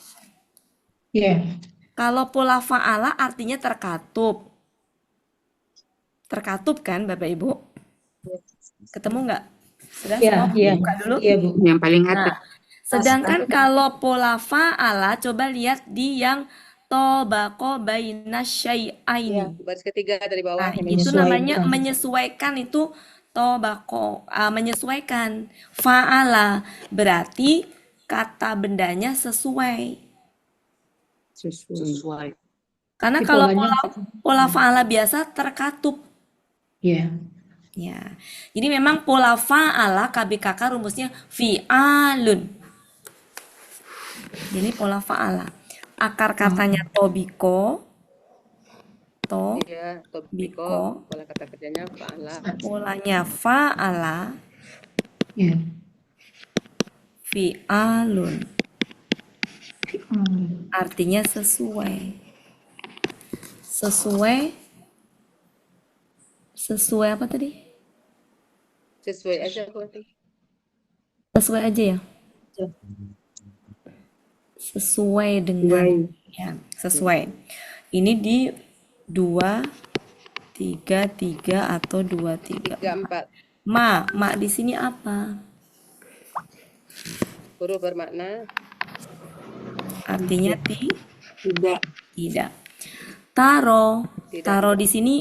Iya. Kalau pola fa'ala artinya terkatup. Terkatup kan Bapak Ibu? Ketemu nggak? Sudah Iya, semua iya. buka dulu? Iya, Bu. Yang paling atas. Nah, sedangkan kalau pola fa'ala, coba lihat di yang tobako baina syai'aini. Ya, baris ketiga dari bawah. Nah, yang itu menyesuaikan. namanya menyesuaikan, itu tobako, menyesuaikan. Fa'ala berarti kata bendanya sesuai. Sesuai. Karena Tapi kalau polanya pola fa'ala biasa terkatup. Iya. Ya. Jadi memang pola fa'ala KBKK rumusnya fi'alun. Jadi pola fa'ala. Akar katanya tobiko. Iya, Biko. tobiko. Pola kata kerjanya fa'ala. Polanya fa'ala. Iya. Fi'alun. Artinya sesuai. Sesuai apa tadi? Sesuai aja berarti. Sesuai aja ya? Sesuai dengan ya, sesuai. Ini di 2, 3, 3 atau 2, 3, 4. Ma di sini apa? Huruf bermakna Artinya Tidak. tidak. Taro Tidak. di sini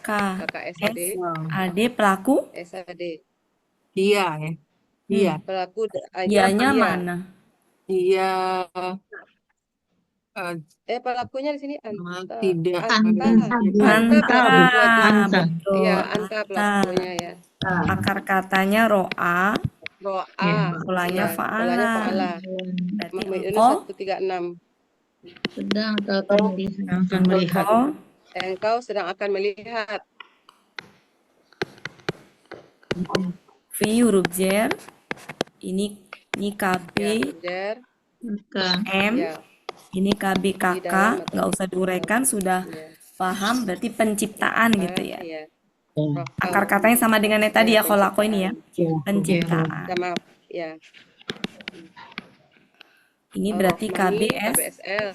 KKSAD. AD pelaku. SAD. Dia ya. Dia. Pelaku Dianya dia. mana? Dia Pelakunya di sini anta. tidak. Anta. Betul. Iya, anta pelakunya ya. Akar katanya ro'a. Ro'a. Polanya Ya, fa'ala. polanya fa'ala. Berarti Muhammad Yunus engkau 136. Sedang atau akan melihat. Engkau sedang akan melihat. Fi huruf jer. Ini KB. Jer. M. Ya. Ini KB KK. Nggak usah diuraikan, sudah paham. Berarti penciptaan gitu ya. Iya. Akar katanya sama dengan yang tadi ya, kalau aku ini ya. Penciptaan. Sama, ya. Ini berarti KBSL.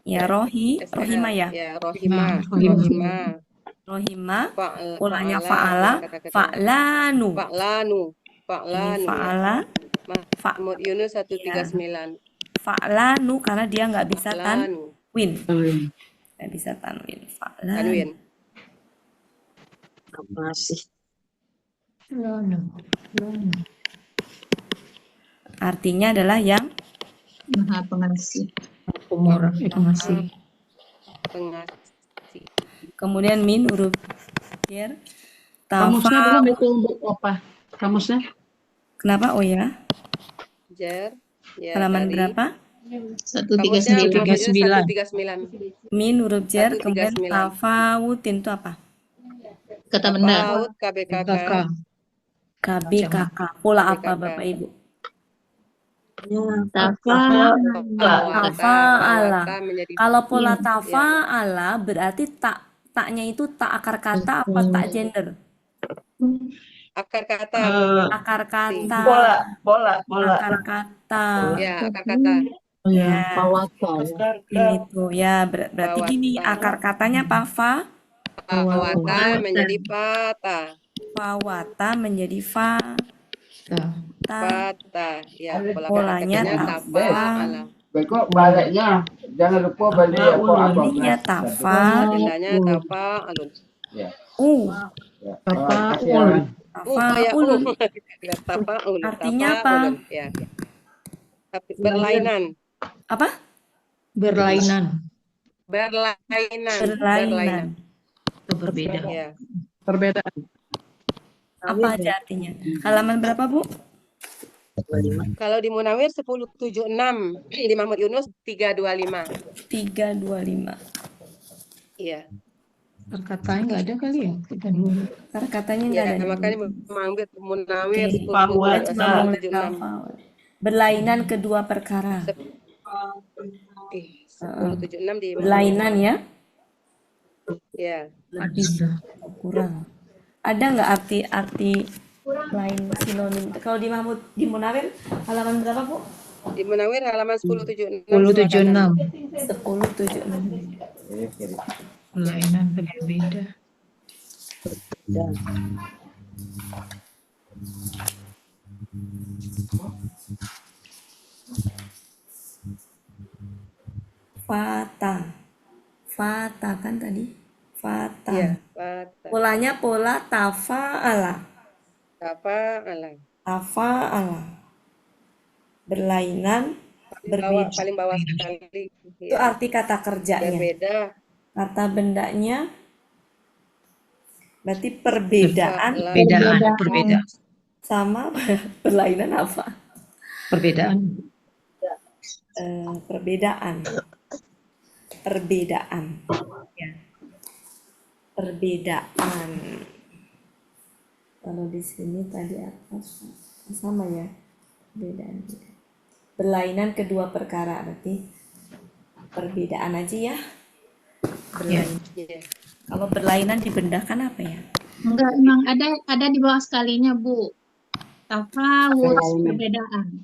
Ya, Rohima ya. Ya, Rohima. Polanya fa'ala. Fa'lanu. Fa'lanu. Fa'ala. Mahmud Yunus 139. Fa'lanu karena dia nggak bisa tanwin. Nggak bisa tanwin. Fa'lanu. Masih. Artinya adalah yang Maha pengasih. Pemurah, pengasih. Kemudian min huruf jer. Kamusnya belum itu untuk apa? Kamusnya? Kenapa? Oh ya. Jer. Ya, Halaman tadi. berapa? 139. Min huruf jer. Kemudian 139. tafawutin itu apa? Kata benar. Paut KBKK. KBKK. Pola apa Bapak Ibu? Tafa'ala. Kalau pola tafa'ala berarti taknya itu tak akar kata apa tak gender? Akar kata. Akar kata. Pola. Akar kata. Ya, akar kata. Ya. Pawatan. Ini tuh ya berarti gini akar katanya apa? Pawata menjadi pata. Pawata menjadi fa. Pata. Ya, Polanya tafa'ala. Baiklah baliknya jangan lupa balik apa-apa. Ininya tafa. Tandanya tafa'alun. Ya. Ya. Kasih ya. Tafaul. Tafaul. Tafaul. Artinya apa? Tafaulun. Ya. Berlainan. Apa? Berlainan. Berlainan. Berlainan. Atau berbeda. Ya. Perbedaan. Apa aja artinya? Halaman berapa, Bu? Kalau di Munawir 1076, di Mahmud Yunus 325. 325. Iya. Perkataannya nggak ada kali ya? Kita dulu. Katanya nggak Ya, ada. makanya Munawir Oke. Bahwa Kita cuma mau lihat 1076. lafal. Berlainan kedua perkara. 1076 di Berlainan ya? Ya. Lebih kurang. Ada nggak arti lain sinonim? Kalau di Munawir halaman berapa, Bu? Di Munawir halaman 1076. 1076. 1076. Berlainan berbeda. Fata kan tadi? Fata. Ya, fata. Polanya pola tafa'ala. Tafa'ala. Berlainan, berbeda. Paling bawah sekali. Itu arti kata kerjanya. Berbeda. Kata bendanya berarti perbedaan. Perbedaan. Sama berlainan apa? Perbedaan. Perbedaan. Ya. Perbedaan. Kalau di sini tadi atas sama ya. Perbedaan. Berlainan kedua perkara berarti perbedaan aja ya. Berlainan. Ya. Kalau berlainan dibendahkan apa ya? Enggak, emang ada di bawah sekalinya, Bu. Tafawut, perbedaan.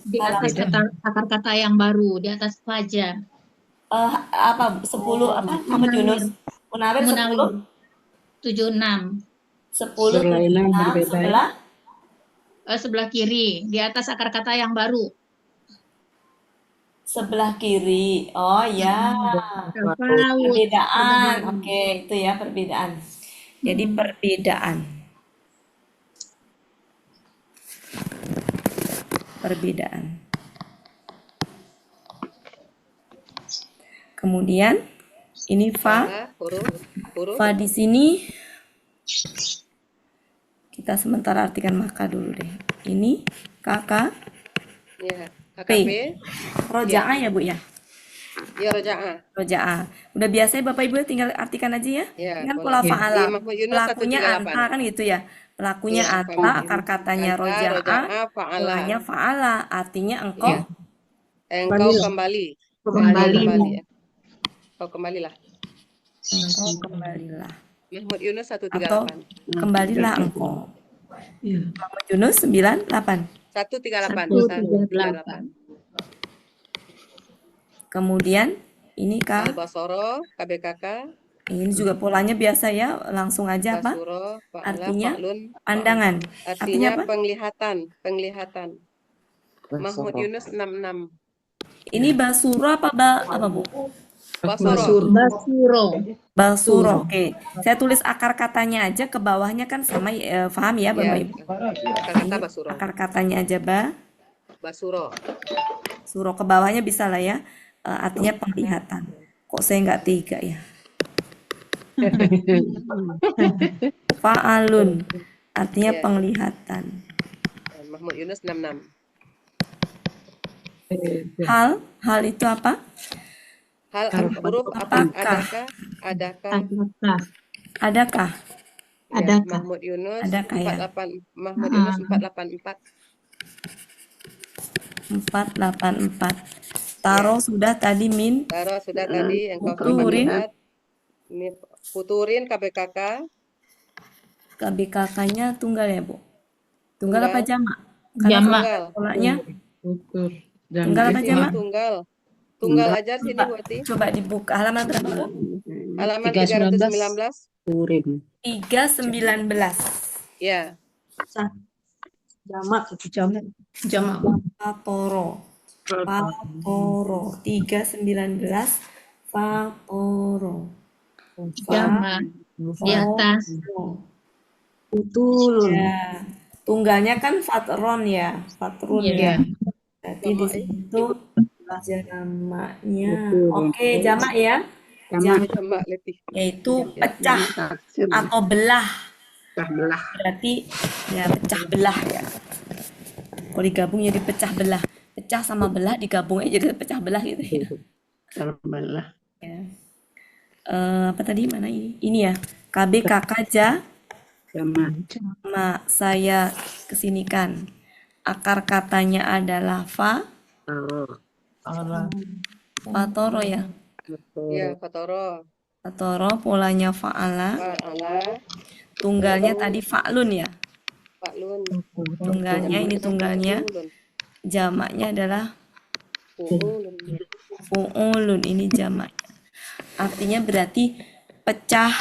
Di atas kata-kata yang baru, di atas fajar. Apa 10 apa? Muhammad Yunus. Munawir 10 76. 10 Berlainan berbeda. Sebelah kiri, di atas akar kata yang baru. sebelah kiri. Oh ya. Tafawut. Perbedaan. Oke, itu ya perbedaan. Jadi perbedaan. Kemudian ini fa. Huruf. Fa di sini kita sementara artikan maka dulu deh. Ini kakak. Ya. P. AKP. Roja'ah ya, Bu ya? Ya, roja'ah. Roja'ah. Udah biasa ya Bapak Ibu tinggal artikan aja ya. Ya, Kan pola fa'ala. Di Mahmud Yunus Pelakunya 138. anta kan gitu ya. Pelakunya Ya, anta, akar katanya anta, roja'ah, fa'ala. polanya fa'ala. Artinya engkau Ya. Engkau kembali. Ya. Kau kembalilah. engkau kembalilah. Mahmud Yunus Atau 138. kembalilah engkau. Muhammad Yunus 98. 138. 138. Kemudian ini kah? Al-Basoro, KBKK, Ini juga polanya biasa ya. Langsung aja apa? Basuro, Fa'ala, Artinya Fa'lun. pandangan. Artinya Artinya apa? penglihatan. Mahmud Yunus 66. Ini basuro apa Bu? Basoro. Basuro. Oke. Saya tulis akar katanya aja ke bawahnya kan sama paham ya Bapak Ibu? Kata Basuro. Akar katanya aja Basuro. Suro ke bawahnya bisa lah ya. Artinya penglihatan. Kok saya nggak tega ya? Fa'alun. Artinya Ya. penglihatan. Mahmud Yunus 66. Hal itu apa? Hal huruf apa? Adakah? Ya, Mahmud Yunus Adakah ya? 48. Mahmud Yunus 484. 484. Taruh sudah tadi min. Taro sudah tadi engkau Futurin. 484. Ini Futurin KBKK. KBKK-nya tunggal ya, Bu? Tunggal apa jamak? Jamak. Polanya Tunggal apa jamak? Tunggal aja sini buati. Coba dibuka halaman berapa, Bu? Halaman 319. 319. Ya. Jamak. Fatoro 319 Fatoro. Jamak. di atas. Utulun. Ya. Tunggalnya kan fatrun ya, fatrun ya. Iya. Berarti di sini tuh jamaknya. Utulun. Oke, jamak ya. Jamak. Sama letih. Yaitu Ya, pecah jamak taksir. atau belah. Pecah belah. Berarti ya pecah belah ya. Kalau digabung jadi pecah belah. Pecah sama belah digabung aja jadi pecah belah gitu ya. Pecah belah. Ya. Apa tadi mana ini? Ini ya. KB KKJ Jamak. sama saya kesinikan. Akar katanya adalah fatoro ya. Ya, fatoro. Fatoro polanya fa'ala. Fa'ala. Tunggalnya tadi fa'lun ya. Fa'lun. Tunggalnya ini tunggalnya. Fa'ulun. Jamaknya adalah Fu'ulun. fu'ulun, ini jamaknya. Artinya berarti pecah,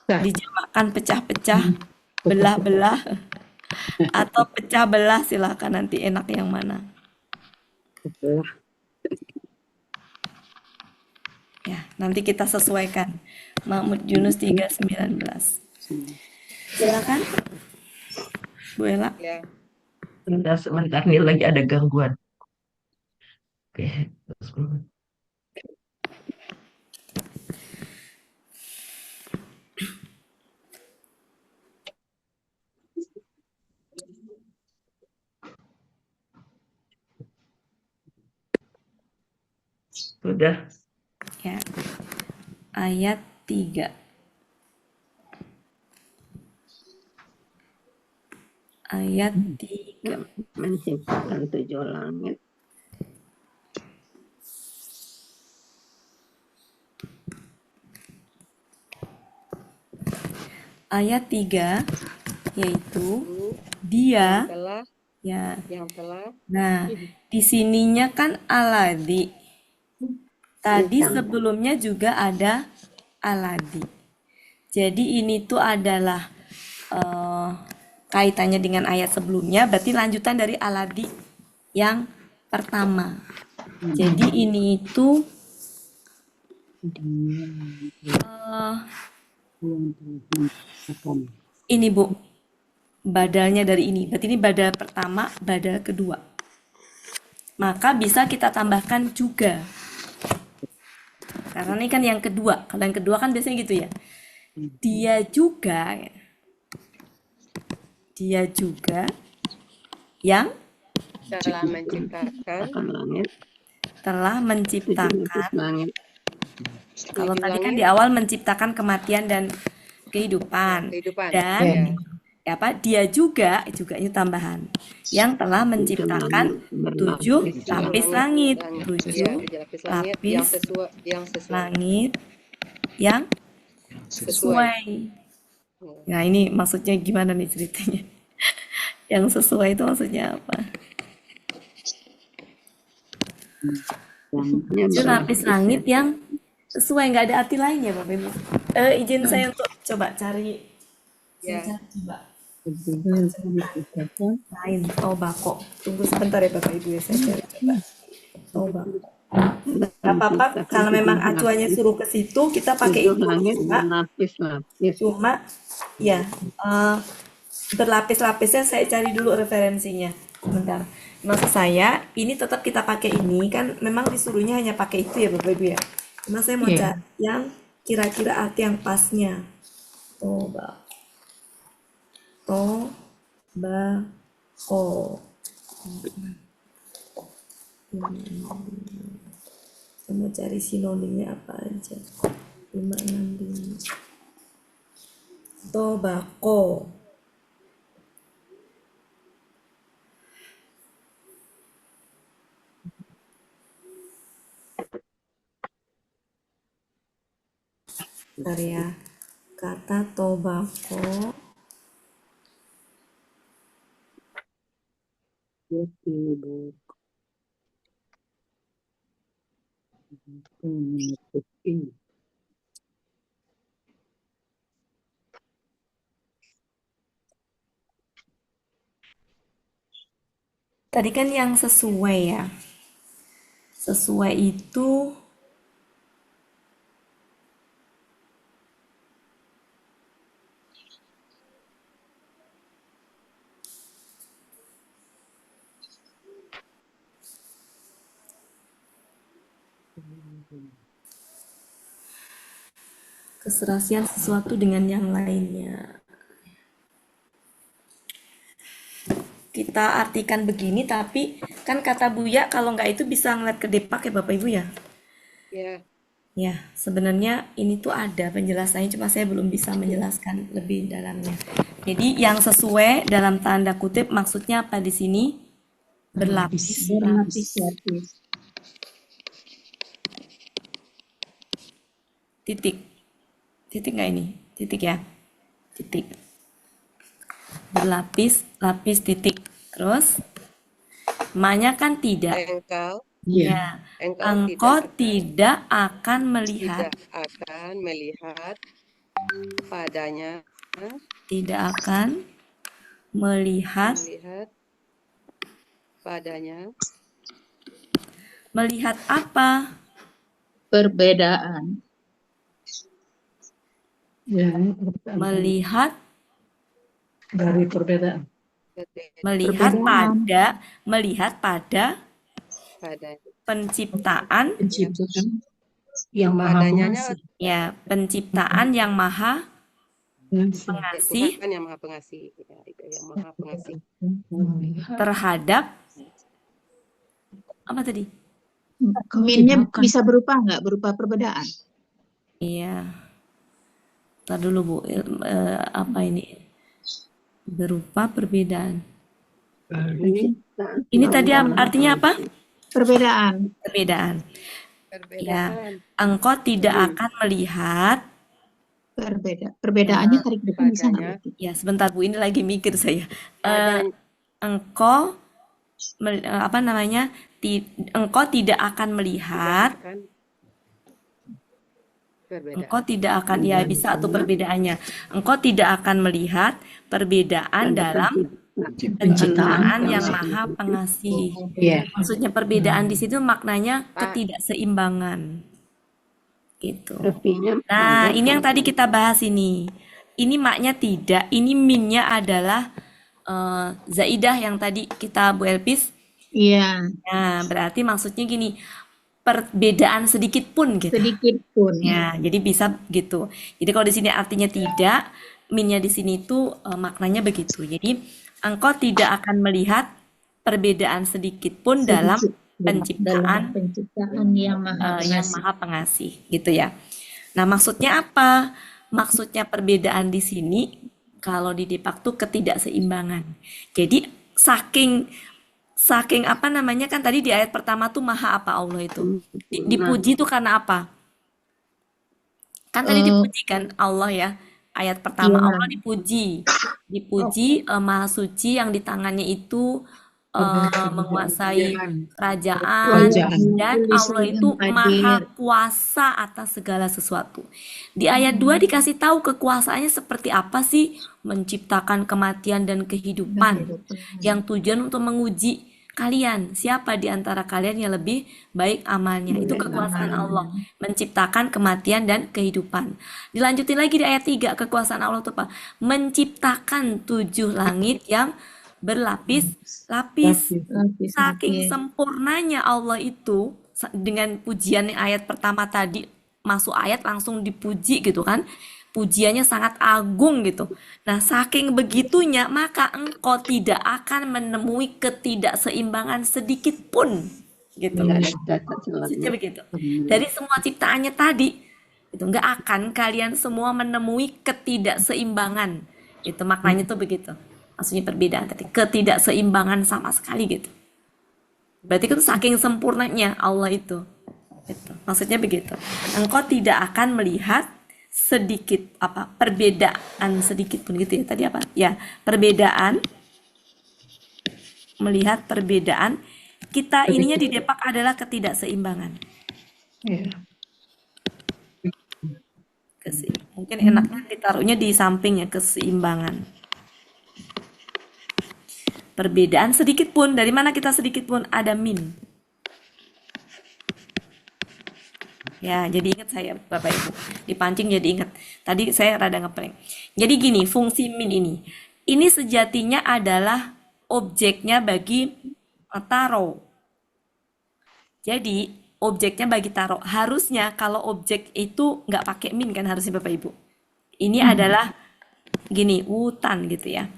dijamakkan pecah-pecah, belah-belah, atau pecah belah, silakan nanti enak yang mana. Ya, nanti kita sesuaikan. Mahmud Yunus 319. Silakan, Bu Ella. Ya. Sebentar nih lagi ada gangguan. Oke, terus sudah. Ya. Ayat 3. Ayat 3. Menciptakan 7 langit. Ayat 3 yaitu dia Telah. ya. Yang telah. Nah, di sininya kan aladi. Tadi sebelumnya juga ada aladi. Jadi ini tuh adalah kaitannya dengan ayat sebelumnya, berarti lanjutan dari aladi yang pertama. Jadi ini itu ini Bu, badalnya dari ini. Berarti ini badal pertama, badal kedua. Maka bisa kita tambahkan juga. Karena ini kan yang kedua. Kalau yang kedua kan biasanya gitu ya. Dia juga yang Telah menciptakan langit. telah menciptakan. Langit. Kalau 7 tadi kan langit. di awal menciptakan kematian dan kehidupan. Dan ya apa? Dia juga ini tambahan yang telah menciptakan 7 lapis langit, 7 lapis yang sesuai. langit yang sesuai. Nah, ini maksudnya gimana nih ceritanya? Yang sesuai itu maksudnya apa? Itu lapis langit yang sesuai, nggak ada arti lain ya Bapak Ibu. Izin saya untuk coba cari. Saya coba lain tobako. Tunggu sebentar ya Bapak Ibu ya, saya cari coba. Tobako. Gak apa-apa kalau memang acuannya suruh ke situ, kita pakai itu. Cuma ya berlapis-lapisnya saya cari dulu referensinya. Sebentar. Maksud saya ini tetap kita pakai ini kan, memang disuruhnya hanya pakai itu ya Bapak Ibu ya. Cuma saya mau cari yang kira-kira arti yang pasnya. Tobako. Saya mau cari sinonimnya apa aja. 565. Tobako. Bentar ya. Kata tobako. Tadi kan yang sesuai ya. Sesuai itu Keserasian sesuatu dengan yang lainnya. Kita artikan begini, tapi kan kata Buya kalau nggak itu bisa ngeliat ke Depak ya Bapak Ibu ya. Ya, Ya, sebenarnya ini tuh ada penjelasannya, cuma saya belum bisa menjelaskan lebih dalamnya. Jadi yang sesuai dalam tanda kutip maksudnya apa di sini? Berlapis. Berlapis-lapis. Titik. Titik nggak ini? Titik ya? Titik. Berlapis, lapis, titik. Terus, ma-nya kan tidak. engkau Ya, engkau engkau tidak tidak akan melihat, akan melihat padanya, tidak akan melihat, melihat apa? Perbedaan. Ya, ini perbedaan. Melihat, Dari perbedaan. melihat Perbedaan. pada, melihat pada pada penciptaan, Penciptaan. Yang maha padanya pengasih. ya, penciptaan yang maha pengasih Tuhan yang maha pengasih, ya, itu yang maha pengasih Melihat. terhadap apa tadi? Minnya Bukan. bisa berupa nggak? Berupa perbedaan. Iya. Ntar dulu Bu, apa ini? Berupa perbedaan. Ini tadi artinya apa? Perbedaan. Perbedaan. Ya, perbedaan engkau tidak akan melihat. Perbedaannya tarik ke depan bisa nggak? padanya Ya, sebentar Bu, ini lagi mikir saya. padanya Engkau apa namanya? Engkau tidak akan melihat. akan perbedaan Engkau tidak akan, ya bisa atau perbedaannya. Engkau tidak akan melihat perbedaan dalam penciptaan yang maha pengasih. Iya. Maksudnya perbedaan di situ maknanya ketidakseimbangan. Gitu. Nah, ini yang tadi kita bahas ini. Ini maknya tidak, ini minnya adalah zaidah yang tadi kita Bu Elpis. Iya, Nah, berarti maksudnya gini, perbedaan sedikit pun gitu. sedikit pun. Ya, jadi bisa gitu. Jadi kalau di sini artinya tidak, minnya di sini tuh maknanya begitu. Jadi engkau tidak akan melihat perbedaan sedikit pun dalam penciptaan penciptaan yang maha yang pengasih. maha pengasih, gitu ya. Nah, maksudnya apa? Maksudnya perbedaan di sini kalau di Depak tuh ketidakseimbangan. Jadi saking apa namanya kan tadi di ayat pertama tuh maha apa Allah itu? Dipuji tuh karena apa? Kan tadi dipuji kan Allah ya. Ayat pertama Iya. Allah dipuji. Dipuji maha suci yang di tangannya itu menguasai kerajaan dan Allah itu maha kuasa atas segala sesuatu. Di ayat 2 dikasih tahu kekuasaannya seperti apa sih? Menciptakan kematian dan kehidupan yang tujuan untuk menguji kalian, siapa di antara kalian yang lebih baik amalnya. Itu kekuasaan Allah, menciptakan kematian dan kehidupan. Dilanjutin lagi di ayat 3, kekuasaan Allah itu apa? Menciptakan 7 langit yang berlapis-lapis. Saking sempurnanya Allah itu, dengan pujian yang ayat pertama tadi, masuk ayat langsung dipuji gitu kan. Pujiannya sangat agung gitu. Nah, saking begitunya, maka engkau tidak akan menemui ketidakseimbangan sedikit pun. Gitu. Maksudnya begitu. Dari semua ciptaannya tadi, itu nggak akan kalian semua menemui ketidakseimbangan. Itu maknanya tuh begitu. Maksudnya perbedaan tadi, ketidakseimbangan sama sekali gitu. Berarti itu saking sempurnanya Allah itu. Gitu. Maksudnya begitu. Engkau tidak akan melihat sedikit apa perbedaan sedikit pun gitu ya tadi apa ya perbedaan, melihat perbedaan. Kita ininya di Depak adalah ketidakseimbangan. Mungkin enaknya ditaruhnya di sampingnya keseimbangan. Perbedaan sedikit pun, dari mana kita sedikit pun ada min. Ya, jadi ingat saya Bapak Ibu, dipancing jadi ingat. Tadi saya rada ngeprank. Jadi gini, fungsi min ini sejatinya adalah objeknya bagi taro. Jadi objeknya bagi taro. Harusnya kalau objek itu nggak pakai min kan harusnya Bapak Ibu. Ini adalah gini, wutan gitu ya.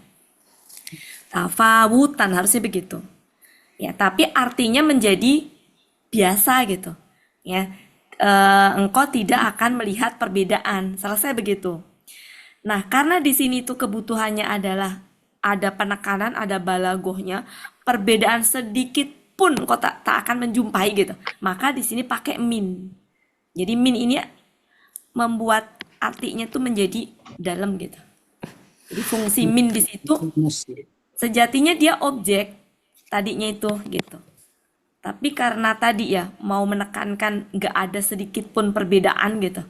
Tafawutan harusnya begitu. Ya, tapi artinya menjadi biasa gitu. Ya, engkau tidak akan melihat perbedaan. Selesai begitu. Nah, karena di sini tuh kebutuhannya adalah ada penekanan, ada balagohnya, perbedaan sedikit pun engkau tak akan menjumpai gitu. Maka di sini pakai min. Jadi min ini membuat artinya tuh menjadi dalam gitu. Jadi fungsi min di situ sejatinya dia objek tadinya itu gitu. Tapi karena tadi ya mau menekankan nggak ada sedikit pun perbedaan gitu.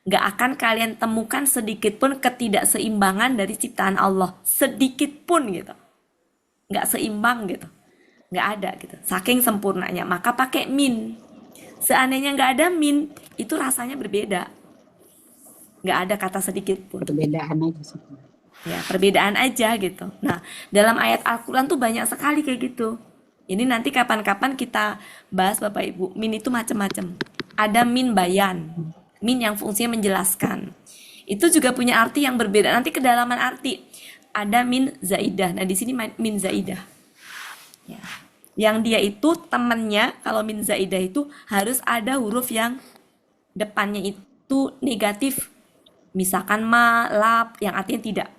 Nggak akan kalian temukan sedikit pun ketidakseimbangan dari ciptaan Allah. Sedikit pun gitu. Nggak seimbang gitu. Nggak ada gitu. Saking sempurnanya. Maka pakai min. Seandainya nggak ada min, itu rasanya berbeda. Nggak ada kata sedikit pun. Perbedaan aja sih. Ya, perbedaan aja gitu. Nah, dalam ayat Al-Quran tuh banyak sekali kayak gitu. Ini nanti kapan-kapan kita bahas Bapak Ibu. Min itu macam-macam. Ada min bayan. Min yang fungsinya menjelaskan. Itu juga punya arti yang berbeda. Nanti kedalaman arti. Ada min zaidah. Nah, di sini min zaidah. Ya. Yang dia itu temannya, kalau min zaidah itu harus ada huruf yang depannya itu negatif. Misalkan ma, lap, yang artinya tidak.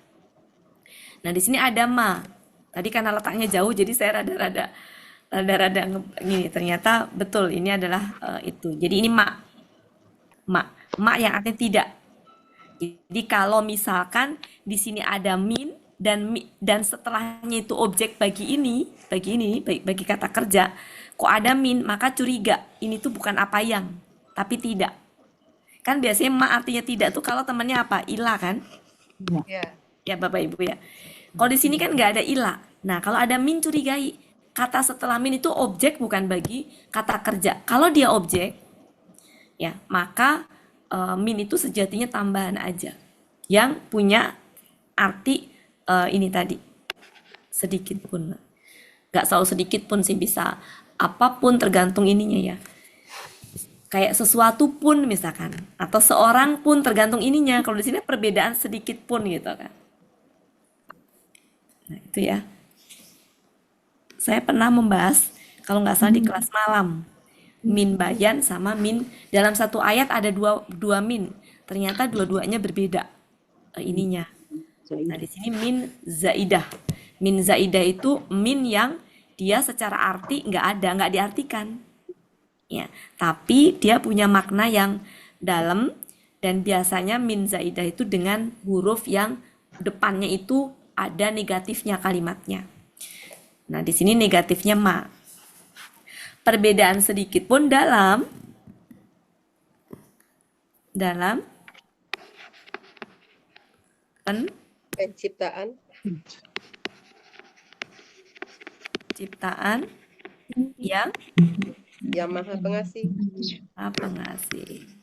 Nah, di sini ada ma. Tadi karena letaknya jauh, jadi saya rada-rada gini. Ternyata betul, ini adalah itu. Jadi ini ma. Ma yang artinya tidak. Jadi kalau misalkan di sini ada min dan setelahnya itu objek bagi kata kerja, kok ada min, maka curiga. Ini tuh bukan apa yang, tapi tidak. Kan biasanya ma artinya tidak tuh kalau temannya apa? Ilah kan? Ya. Ya Bapak Ibu ya. Kalau di sini kan nggak ada ilah. Nah, kalau ada min curigai. Kata setelah min itu objek bukan bagi kata kerja. Kalau dia objek, ya maka min itu sejatinya tambahan aja. Yang punya arti ini tadi. Sedikit pun. Nggak selalu sedikit pun sih, bisa apapun tergantung ininya ya. Kayak sesuatu pun misalkan. Atau seorang pun tergantung ininya. Kalau di sini perbedaan sedikit pun gitu kan. Nah itu ya. Saya pernah membahas, kalau nggak salah di kelas malam, min bayan sama min. Dalam satu ayat ada dua min. Ternyata dua-duanya berbeda ininya. Nah di sini min zaidah. Min zaidah itu min yang dia secara arti nggak ada, nggak diartikan. Ya, tapi dia punya makna yang dalam, dan biasanya min zaidah itu dengan huruf yang depannya itu ada negatifnya kalimatnya. Nah, di sini negatifnya ma. Perbedaan sedikit pun dalam Penciptaan yang Maha Pengasih. Maha Pengasih.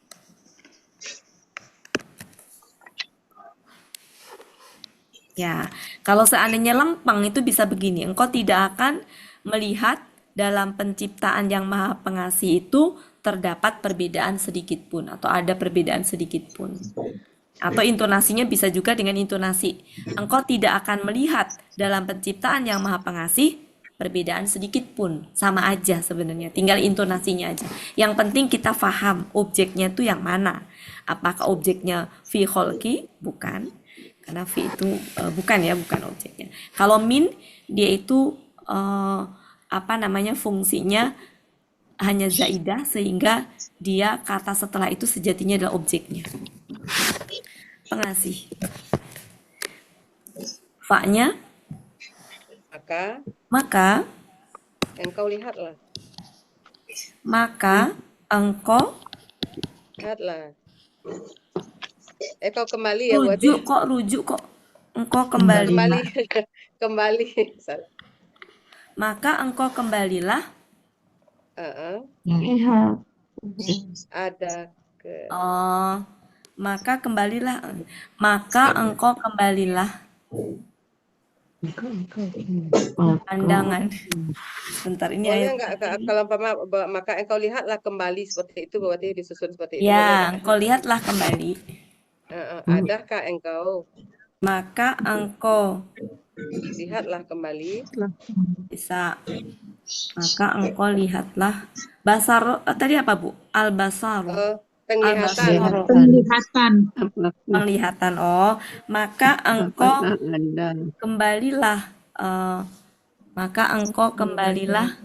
Ya, kalau seandainya lempeng itu bisa begini. Engkau tidak akan melihat dalam penciptaan yang Maha Pengasih itu terdapat perbedaan sedikit pun, atau ada perbedaan sedikit pun. Atau intonasinya bisa juga dengan intonasi. Engkau tidak akan melihat dalam penciptaan yang Maha Pengasih perbedaan sedikit pun. Sama aja sebenarnya, tinggal intonasinya aja. Yang penting kita paham objeknya itu yang mana. Apakah objeknya fi kholqi? Bukan. Karena fi itu bukan objeknya. Kalau min, dia itu fungsinya hanya zaidah, sehingga dia kata setelah itu sejatinya adalah objeknya. Pengasih. Fa-nya maka engkau lihatlah. Maka engkau Lihatlah. Kau kembali ya buat rujuk kok engkau kembali. Kembali. Maka engkau kembalilah. Ada maka kembalilah. Maka engkau kembalilah Pandangan. Bentar, ini Boleh ayat nggak berapa ini? kalau maka engkau lihatlah kembali seperti itu, berarti disusun seperti itu, boleh Ya, nggak? engkau lihatlah kembali. Adakah engkau Maka engkau lihatlah kembali bisa. Maka engkau lihatlah. Basar tadi apa, Bu? Al-basaru. penglihatan. Al-basaru. Penglihatan. Penglihatan. Oh, maka engkau Apakah ada kembalilah. Maka engkau kembalilah.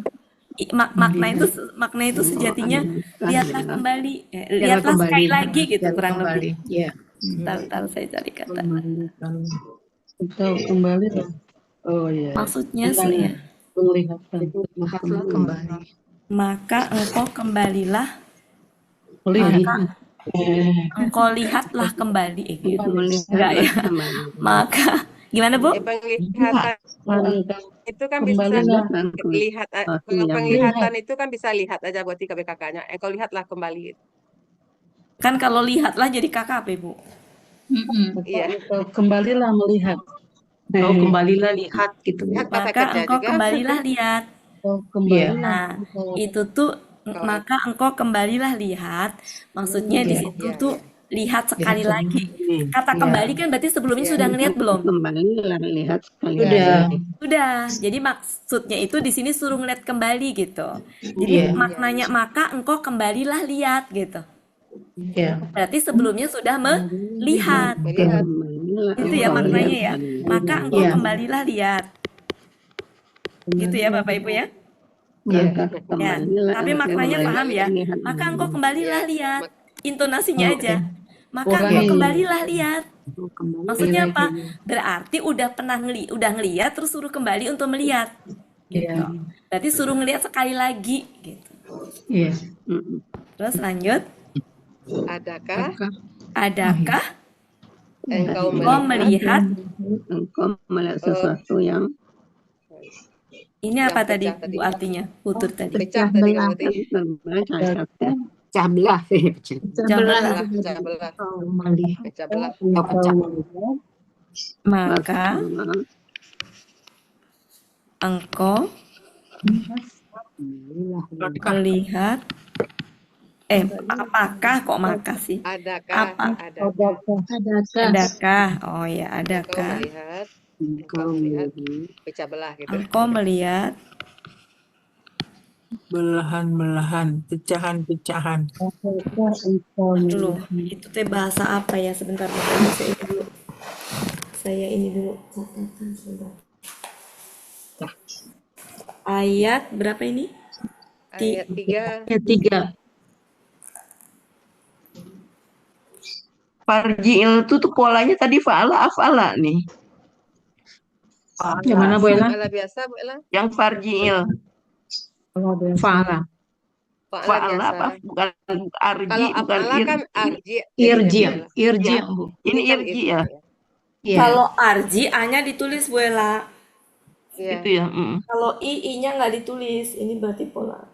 Makna itu sejatinya lihatlah kembali. Lihatlah sekali lagi gitu, kurang lebih. Ya. Bentar, saya cari kata. Atau kembali lah. Oh iya. Maksudnya saya. Penglihatan. Lihatlah kembali. Maka engkau kembalilah. Melihat. Engkau lihatlah kembali. Gitu. melihat Enggak ya. kembali? Maka gimana, Bu? Penglihatan itu kan bisa Kembalilah. lihat. Kalau penglihatan itu kan bisa lihat aja buat KBKK-nya. Engkau lihatlah kembali. Kan kalau lihatlah jadi KKP, Bu. Iya. Kembalilah melihat. Oh, kembalilah lihat gitu. Lihat kata Maka kerja engkau juga. kembalilah lihat. Kembalilah. Nah, itu tuh maka engkau kembalilah lihat. Maksudnya di situ tuh lihat sekali lagi. Kata kembali kan berarti sebelumnya sudah ngelihat belum? Kembalilah lihat sekali Sudah. lagi. Sudah. Jadi maksudnya itu di sini suruh ngeliat kembali gitu. Jadi maknanya maka engkau kembalilah lihat gitu. Ya. Berarti sebelumnya sudah melihat. Kembalilah Itu ya engkau maknanya lihat ya. sekali Maka lagi. engkau kembalilah lihat. Gitu ya Bapak Ibu ya. Maka Ya, kembalilah tapi engkau maknanya paham ya. lihat Maka engkau kembalilah lihat. Intonasinya aja. Maka Ulangi. engkau kembalilah lihat. Maksudnya apa? Berarti udah pernah udah ngeliat terus suruh kembali untuk melihat. Gitu. Berarti suruh ngelihat sekali lagi gitu. Iya. Terus lanjut. Adakah Adakah engkau engkau melihat melihat? Engkau melihat sesuatu yang Ini Yang apa pecah tadi tadi. Bu artinya? Putur tadi. pecah tadi kan berarti? Pecah belah. Pecah belah. Pecah belah. Melihat. Pecah belah. Oh, pecah. Maka engkau melihat. Apakah kok maka sih? Adakah? Apa? Adakah? Adakah? Oh ya, Engkau adakah? melihat. Engkau melihat pecah belah gitu. Engkau melihat Belahan-belahan, pecahan-pecahan. dulu. Itu teh bahasa apa ya? Sebentar, saya ini dulu. Saya ini dulu catatan sebentar. Ayat berapa ini? Ayat 3. Ayat 3. Farji'il itu tuh polanya tadi fa'ala af'ala nih. Yang mana Bu Ella? Fa'ala biasa, Bu Ella? Yang farji'il. Fa'ala. Fa'ala Fa'ala biasa. apa? Bukan arji, Kalau bukan af'ala kan arji. Irji. jadinya, Bu Ella. Irji, Ya. Bu. Ini kan irji ya. Iya. Kalau arji A-nya ditulis Bu Ella. Iya. Gitu ya. Kalau I-nya nggak ditulis. Ini berarti pola.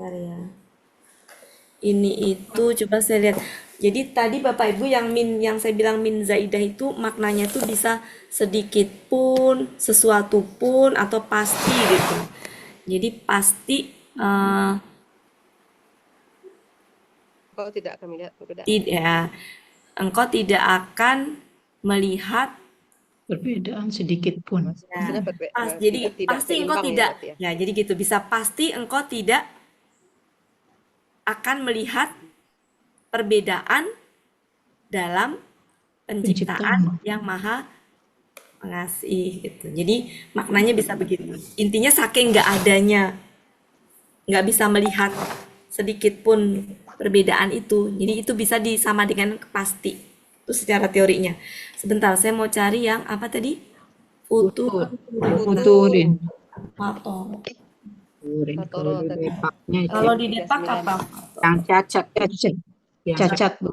Bentar ya. Ini itu coba saya lihat. Jadi tadi Bapak Ibu yang saya bilang min zaidah itu maknanya itu bisa sedikit pun, sesuatu pun atau pasti gitu. Jadi pasti Kau tidak akan melihat berbeda. tidak, engkau tidak akan melihat Perbedaan sedikit pun. Maksudnya jadi tidak pasti engkau seimbang ya tidak berarti ya. ya jadi gitu bisa pasti engkau tidak akan melihat perbedaan dalam penciptaan yang maha pengasih gitu. Jadi maknanya bisa begitu. Intinya saking nggak adanya, nggak bisa melihat sedikit pun perbedaan itu. Jadi itu bisa disama dengan pasti. Itu secara teorinya. Sebentar, saya mau cari yang apa tadi? Futurin. Fator. Fatoro tadi. Kalau di Depak apa? Yang cacat. Cacat, Bu.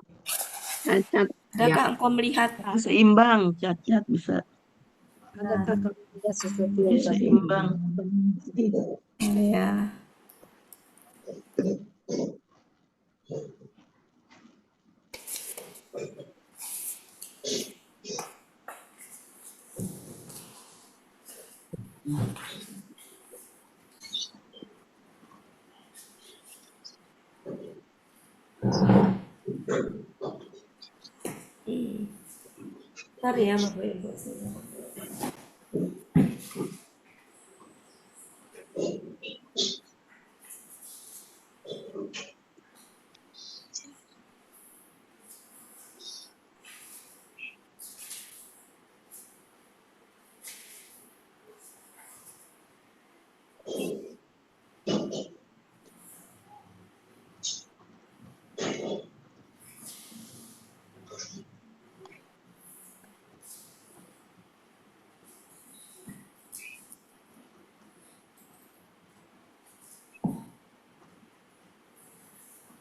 Cacat. Adakah engkau melihat Seimbang, cacat bisa. Seimbang. ya? Bentar ya Bapak Ibu.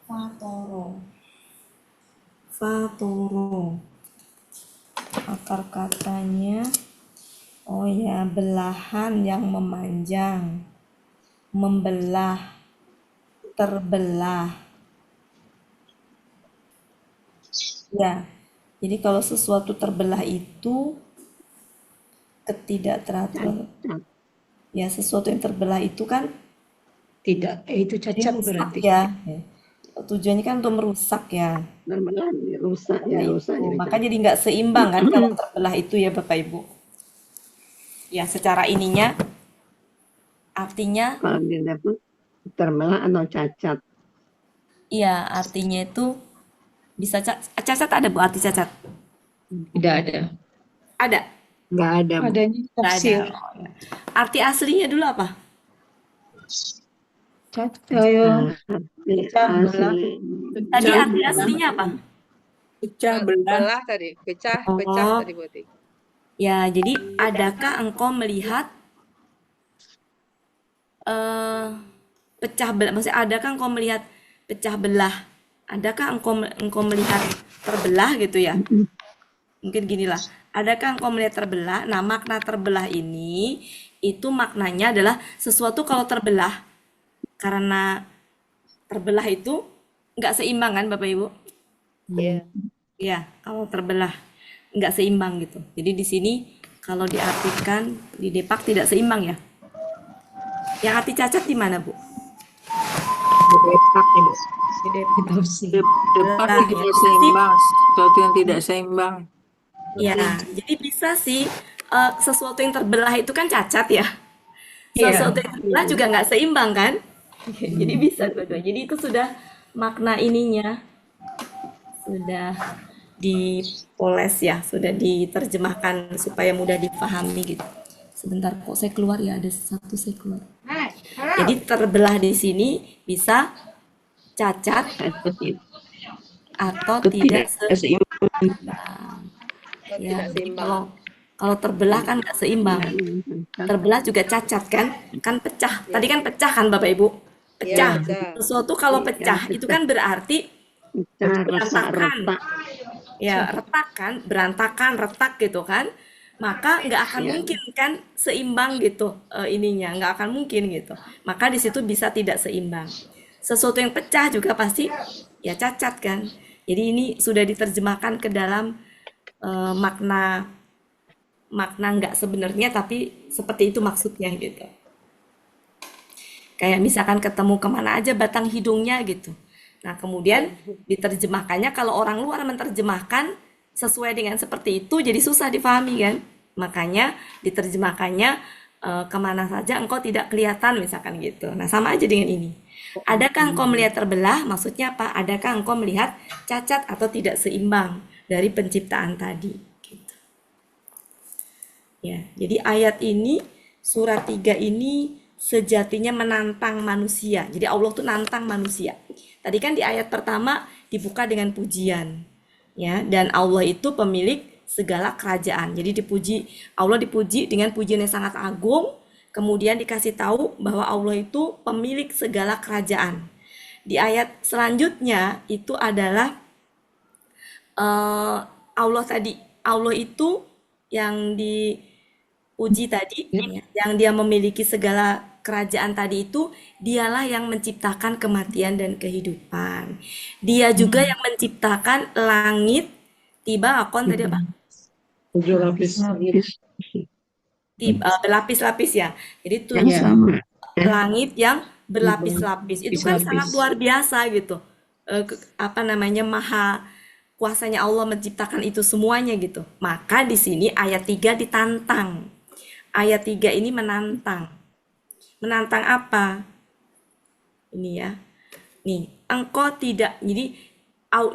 Fatoro. Fatoro. Akar katanya, oh ya, belahan yang memanjang, membelah, terbelah. Ya, jadi kalau sesuatu terbelah itu ketidakteraturan. Ya, sesuatu yang terbelah itu kan Tidak, itu cacat rusak berarti. ya. Tujuannya kan untuk merusak ya. Terbelah, rusak ya, Nah, rusak. itu. Jadi Maka jadi nggak seimbang kan kalau terbelah itu ya Bapak Ibu. Ya, secara ininya artinya kalau didapur terbelah atau cacat. iya, artinya itu bisa cacat ada Bu arti cacat? Tidak ada. Ada? Nggak ada, Bu. Adanya Nggak ada. tafsir. Oh, ya. Arti aslinya dulu apa? Cacat, Asli, pecah belah. asli. Tadi Pecah arti belah. aslinya apa? Pecah belah. Belah tadi, pecah Oh, tadi berarti. ya, jadi adakah engkau melihat eh pecah belah? Maksudnya adakah engkau melihat pecah belah? Adakah engkau melihat terbelah gitu ya? Mungkin ginilah. Adakah engkau melihat terbelah? Nah, makna terbelah ini itu maknanya adalah sesuatu kalau terbelah karena terbelah itu nggak seimbang kan Bapak Ibu? Iya. Iya, kalau terbelah nggak seimbang gitu. Jadi di sini kalau diartikan di Depak tidak seimbang ya. Yang arti cacat di mana Bu? Di Depak ini. Di Depak. Tafsir. Depak Nah, tidak ya, seimbang. Sesuatu yang tidak seimbang. ya, jadi bisa sih sesuatu yang terbelah itu kan cacat ya. Iya. Sesuatu yang terbelah juga nggak seimbang kan? Jadi bisa dua-dua. Jadi itu sudah makna ininya sudah dipoles ya, sudah diterjemahkan supaya mudah dipahami gitu. Sebentar kok saya keluar ya, ada satu saya keluar. Jadi terbelah di sini bisa cacat atau tidak seimbang. Kalau Ya, tidak jadi seimbang. kalau terbelah kan nggak seimbang. Terbelah juga cacat kan pecah. Tadi kan pecah kan Bapak Ibu? Iya, Pecah. pecah. Sesuatu kalau pecah itu kan berarti Pecah, retak, berantakan. retak. Ya, retak kan, berantakan, retak gitu kan. Maka nggak akan Ya. mungkin kan seimbang gitu ininya, nggak akan mungkin gitu. Maka di situ bisa tidak seimbang. Sesuatu yang pecah juga pasti ya cacat kan. Jadi ini sudah diterjemahkan ke dalam makna nggak sebenarnya tapi seperti itu maksudnya gitu. Kayak misalkan ketemu kemana aja batang hidungnya gitu. Nah kemudian diterjemahkannya kalau orang luar menerjemahkan sesuai dengan seperti itu jadi susah dipahami kan. Makanya diterjemahkannya kemana saja engkau tidak kelihatan misalkan gitu. Nah sama aja dengan ini. Adakah engkau melihat terbelah? Maksudnya apa? Adakah engkau melihat cacat atau tidak seimbang dari penciptaan tadi? Gitu. Ya, jadi ayat ini surat 3 ini sejatinya menantang manusia. Jadi Allah tuh nantang manusia. Tadi kan di ayat pertama dibuka dengan pujian. Ya, dan Allah itu pemilik segala kerajaan. Jadi Allah dipuji dengan pujian yang sangat agung. Kemudian dikasih tahu bahwa Allah itu pemilik segala kerajaan. Di ayat selanjutnya itu adalah Allah itu yang dipuji tadi, yang dia memiliki segala kerajaan tadi itu, dialah yang menciptakan kematian dan kehidupan. Dia juga yang menciptakan langit, tiba akon tadi apa? 7 lapis. berlapis-lapis ya. Jadi Yang tujuh sama. langit yang berlapis-lapis. Itu kan sangat luar biasa gitu. Apa namanya, maha kuasanya Allah menciptakan itu semuanya gitu. Maka di sini ayat 3 ditantang. Ayat 3 ini menantang. Menantang apa? Ini ya. Nih, engkau tidak. Jadi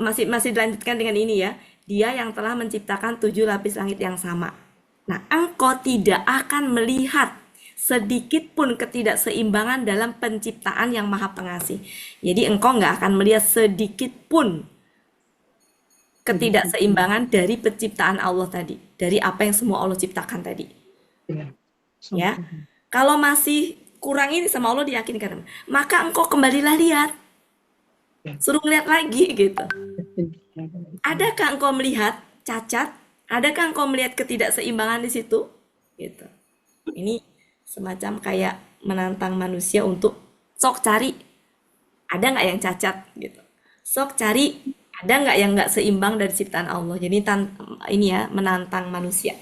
masih dilanjutkan dengan ini ya. Dia yang telah menciptakan 7 lapis langit yang sama. Nah, engkau tidak akan melihat sedikit pun ketidakseimbangan dalam penciptaan yang maha pengasih. Jadi engkau nggak akan melihat sedikit pun ketidakseimbangan dari penciptaan Allah tadi. Dari apa yang semua Allah ciptakan tadi. Ya, kalau masih kurang ini sama Allah diyakinkan, maka engkau kembalilah lihat. Suruh lihat lagi gitu. Adakah engkau melihat cacat? Adakah engkau melihat ketidakseimbangan di situ? Gitu. Ini semacam kayak menantang manusia untuk sok cari ada nggak yang cacat gitu. Sok cari ada nggak yang nggak seimbang dari ciptaan Allah. Jadi ini ya menantang manusia.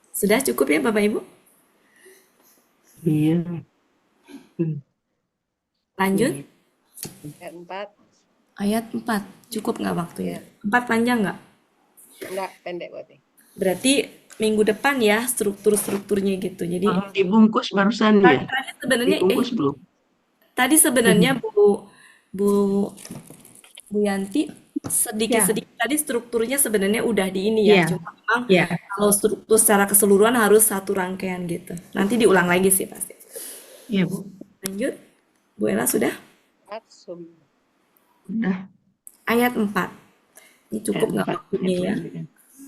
Sudah cukup ya Bapak Ibu? Iya. Lanjut. Ayat 4. Ayat 4. Cukup nggak waktunya? 4 panjang nggak? Enggak, pendek berarti. Berarti minggu depan ya strukturnya gitu. Jadi Dibungkus barusan ya. tadi sebenarnya Dibungkus belum? tadi sebenarnya Bu Yanti sedikit-sedikit tadi strukturnya sebenarnya udah di ini ya. Cuma memang kalau struktur secara keseluruhan harus satu rangkaian gitu. Nanti diulang lagi sih pasti. Iya, Bu. Lanjut. Bu Ella sudah? Udah. Ayat 4. Ini cukup nggak Ayat 4. waktunya ya?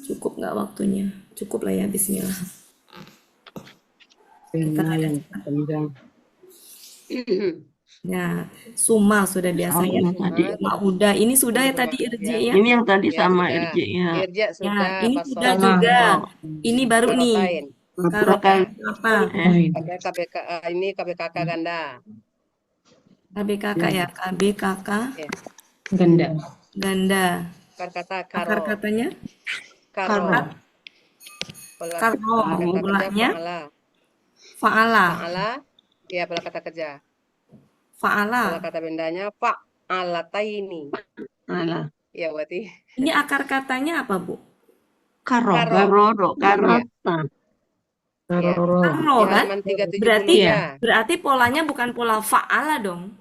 Cukup nggak waktunya? Cukup lah ya, bismillah. Kita Nah, Suma sudah biasa ya. Udah, ini sudah ya tadi Irji ya. Ini yang tadi Ya, sama sudah. Irji ya. Irja sudah. Ya, ini Pasal sudah juga. Ini baru nih. Karotain. Apa? KBK, ini KBKK ganda. KBKK ya, KBKK Ya. ganda. Kata Akar karo. katanya Karo. Karo. Polanya Fa'ala. fa'ala. Ya, pola kata kerja. Fa'ala. Pola kata bendanya fa'alataini. Alah. Ya, berarti. Ini akar katanya apa, Bu? Karo. Karo. Karoro. Karo. Rata. Ya. Karo Di kan? halaman 373. Berarti polanya bukan pola fa'ala dong.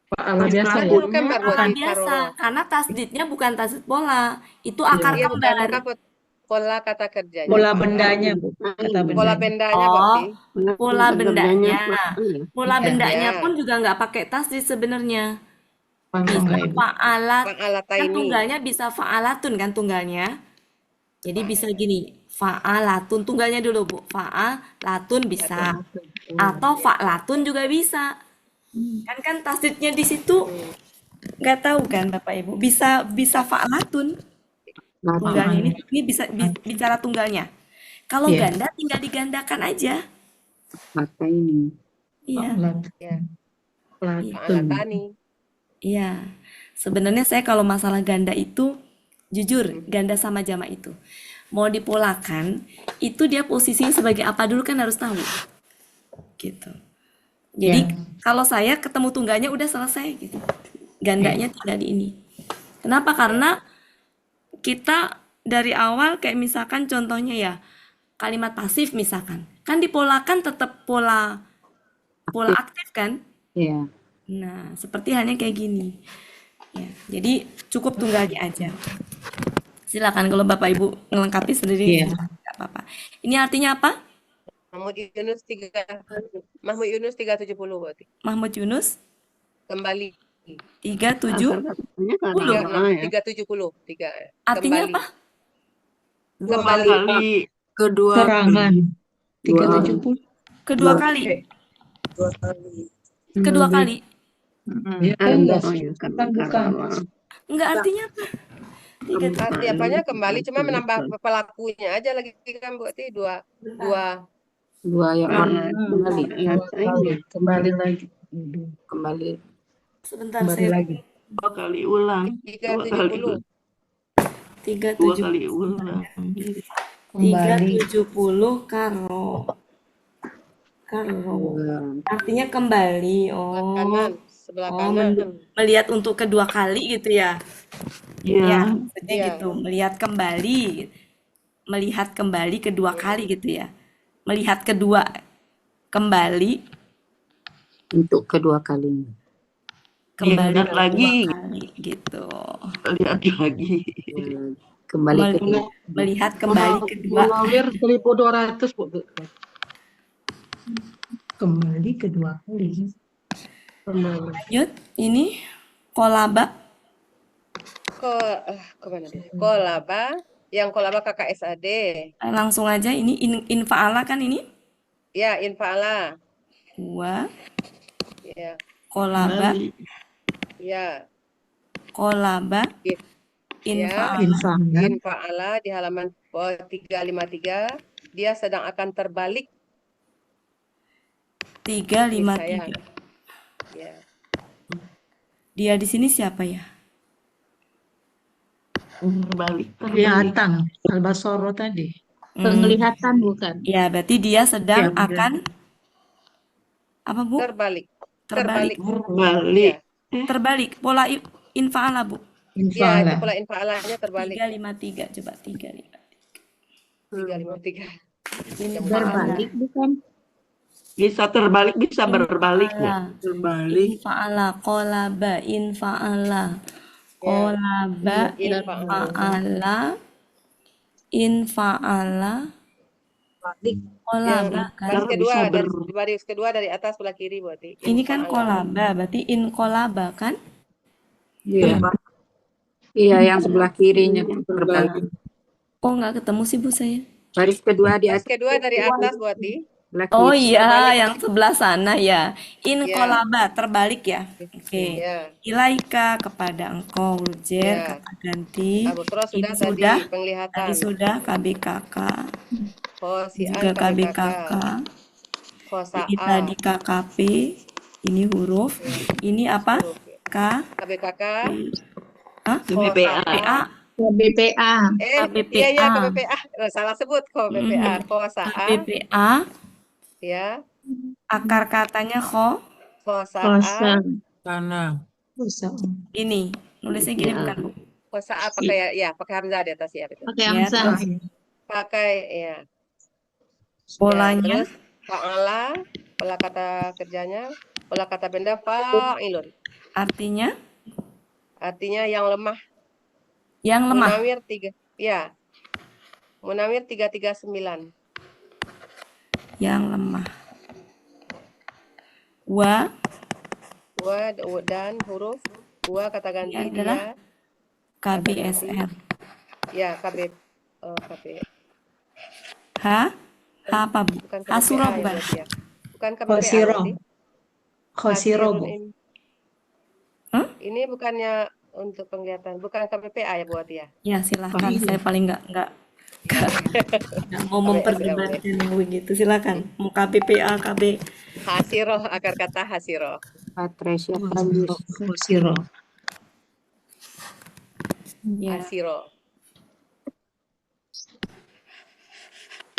Fa'ala biasa, Kan Bu. kembar Pola berarti biasa, karo. karena tasdidnya bukan tasdid pola. Itu akar Iya, bukan kembar. pola kata kerjanya. Pola bendanya, Bu. Kata Pola bendanya. bendanya berarti. Pola bendanya. Iya. Pola bendanya Ya. pun juga nggak pakai tasdid sebenarnya. Langsung Bisa lah, Ibu. fa'alat. Kan Fa'alataini. tunggalnya bisa fa'alatun kan tunggalnya. Jadi bisa gini, fa'alatun tunggalnya dulu Bu. Fa'alatun bisa. Atau fa'latun juga bisa. Kan tasdidnya di situ nggak tahu kan Bapak Ibu. Bisa fa'latun. Tunggalnya ini bisa bicara tunggalnya. Kalau ganda tinggal digandakan aja. Mata ini. Iya. Ya. Pelatun. Fa'alatani. Iya. Sebenarnya saya kalau masalah ganda itu jujur, ganda sama jamak itu mau dipolakan, itu dia posisinya sebagai apa dulu kan harus tahu. Gitu. Jadi kalau saya ketemu tunggalnya udah selesai gitu. Gandanya tinggal di ini. Kenapa? Karena kita dari awal kayak misalkan contohnya ya kalimat pasif misalkan. Kan dipolakan tetap pola aktif kan? Iya. Nah, seperti halnya kayak gini. Ya, jadi cukup tunggalnya aja. Silakan kalau Bapak Ibu melengkapi sendiri nggak apa-apa. Ini artinya apa? Mahmud Yunus 370 berarti. Mahmud Yunus Kembali. 370. Katanya 370. Artinya Kembali. apa? Kembali. Kedua Serangan. 370. Kedua kali. Kedua kali. Ya kan, Bukan. Enggak artinya apa? Arti apanya kembali, cuma menambah pelakunya aja lagi kan berarti dua yang kembali. kembali lagi. kembali. Sebentar Kembali saya lagi. 2 kali ulang. 370. 2 370. kali ulang. Kembali. 370 karo. Artinya kembali. Sebelah kanan. Melihat untuk kedua kali gitu ya. Ya, Ya. maksudnya gitu. Melihat kembali. Melihat kembali kedua kali gitu ya. Melihat kedua kembali. Untuk kedua kalinya. Kembali Lihat kedua lagi. kali gitu. Lihat lagi. Kembali kedua. Melihat kembali kedua. Munawir 1200 Bu. Kembali kedua kali. Lanjut, ini kolaba. Kemana dia? Kolaba. Yang kolaba KKSAD. Langsung aja ini infa'ala kan ini? Ya, infa'ala. Wa. Ya. Kolaba. Ya. Kolaba. Infa'ala. Infa'ala di halaman 353. Dia sedang akan terbalik. 353. Ya. Dia di sini siapa ya? Terbalik. Kelihatan. Al-Basoro tadi. Penglihatan bukan? Ya, berarti dia sedang akan apa Bu? Terbalik. Terbalik. Terbalik. Pola infa'ala Bu. Ya, itu pola infa'alanya terbalik. 353 coba 353. 353. Berbalik bukan? Bisa terbalik, bisa berbalik. Terbalik. Infa'ala, kolaba, infa'ala. Kolaba, infa'ala. Infa'ala. Kolaba kan. Baris kedua dari atas sebelah kiri berarti. Ini kan kolaba, berarti in kolaba kan? Iya. Iya, yang sebelah kirinya berbalik. Oh, nggak ketemu sih Bu saya. Baris kedua di Baris atas. kedua dari atas berarti. Oh iya, yang sebelah sana ya. In kolaba, terbalik ya. Oke. Ilaika kepada engkau, ujer, kata ganti. Ini sudah, tadi sudah KBKK. Juga KBKK. Ini tadi KKP. Ini huruf. Ini apa? KBKK. KBPA. KBPA. Iya, KBPA. Salah sebut KBPA. KBPA. Ya. Akar katanya Khosa'a. Ini nulisnya gini bukan Bu? Khosa'a pakai pakai hamzah di atas ya. Pakai hamzah. Pakai Polanya. Terus fa'ala, pola kata kerjanya, pola kata benda fa'ilun. Artinya? Artinya yang lemah. Yang lemah. Munawir 3. Ya. Munawir 339. Yang lemah. Wa dan huruf kata ganti adalah KBSR. Ya, KB. Apa Bu? Hasura bukan? Bukan KBPA. Khosiro Bu. Ini bukannya untuk penglihatan, bukan KBPA ya buat ya? Ya silahkan, saya paling nggak mau memperdebatkan yang begitu. Silakan. Mau KBPA, KB. Hasiro, akar kata hasiro. Patresia Khosiro. Hasiro.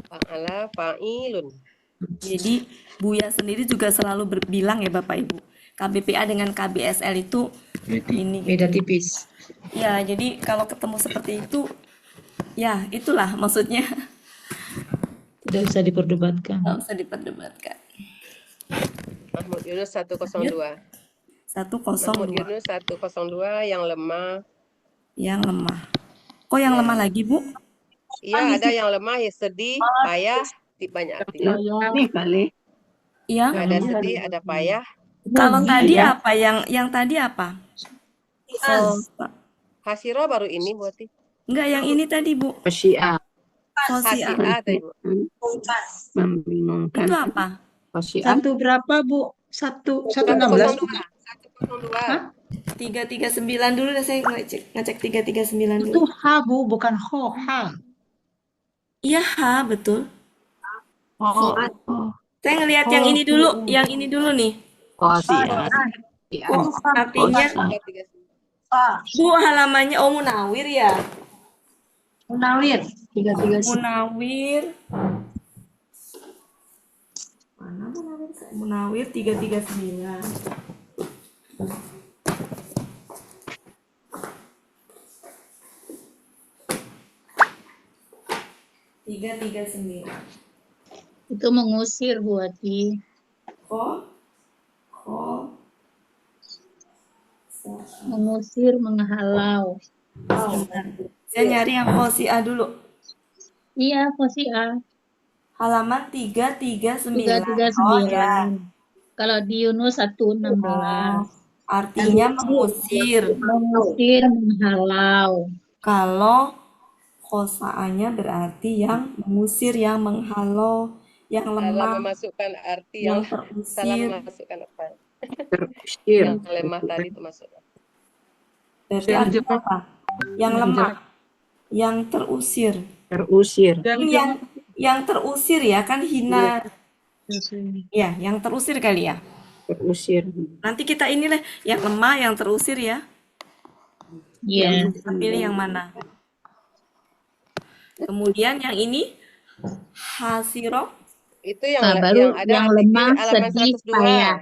Fa'ala, fa'ilun. Jadi Buya sendiri juga selalu berbilang ya Bapak Ibu. KBPA dengan KBSL itu ini beda tipis. Ya, jadi kalau ketemu seperti itu, ya itulah maksudnya. Tidak usah diperdebatkan. Tidak usah diperdebatkan. Mahmud Yunus 102. 102. Mahmud Yunus 102 yang lemah. Yang lemah. Kok yang lemah lagi, Bu? Iya, ada yang lemah, ya sedih, payah, banyak artinya. Kali. Iya. Ada sedih, ada payah. Kalau tadi apa? Yang tadi apa? Hasiro baru ini berarti. Enggak, yang ini tadi Bu. Khosia. Khosia tadi Bu. Membingungkan. Itu apa? Khosia. Satu berapa Bu? 116. 339 dulu deh, saya ngecek 339 dulu. Itu H Bu, bukan Ho, H. Iya H, betul. Saya ngelihat yang ini dulu nih. Khosia. Artinya Bu halamannya Munawir ya. Munawir 339. Munawir. Mana Munawir? Munawir 339. Itu mengusir Bu Ati. Mengusir, menghalau. Saya nyari yang Qosi'ah dulu. Iya, Qosi'ah. Halaman 339. 339. Oh ya. Kalau di Yunus 116. Artinya mengusir. Mengusir, menghalau. Kalau Qosa'ahnya berarti yang mengusir, yang menghalau, yang Salah lemah, memasukkan arti yang salah terusir. memasukkan apa? Terusir. Yang lemah tadi itu masukkan. Berarti artinya apa? Yang lemah, yang terusir. Terusir. Ini yang terusir ya kan hina. Ya, yang terusir kali ya. Terusir. Nanti kita inilah yang lemah, yang terusir ya. Iya. Kita pilih yang mana. Kemudian yang ini hasiro. Itu yang Nah, baru yang ada yang artikel lemah, halaman sedih, 102. payah.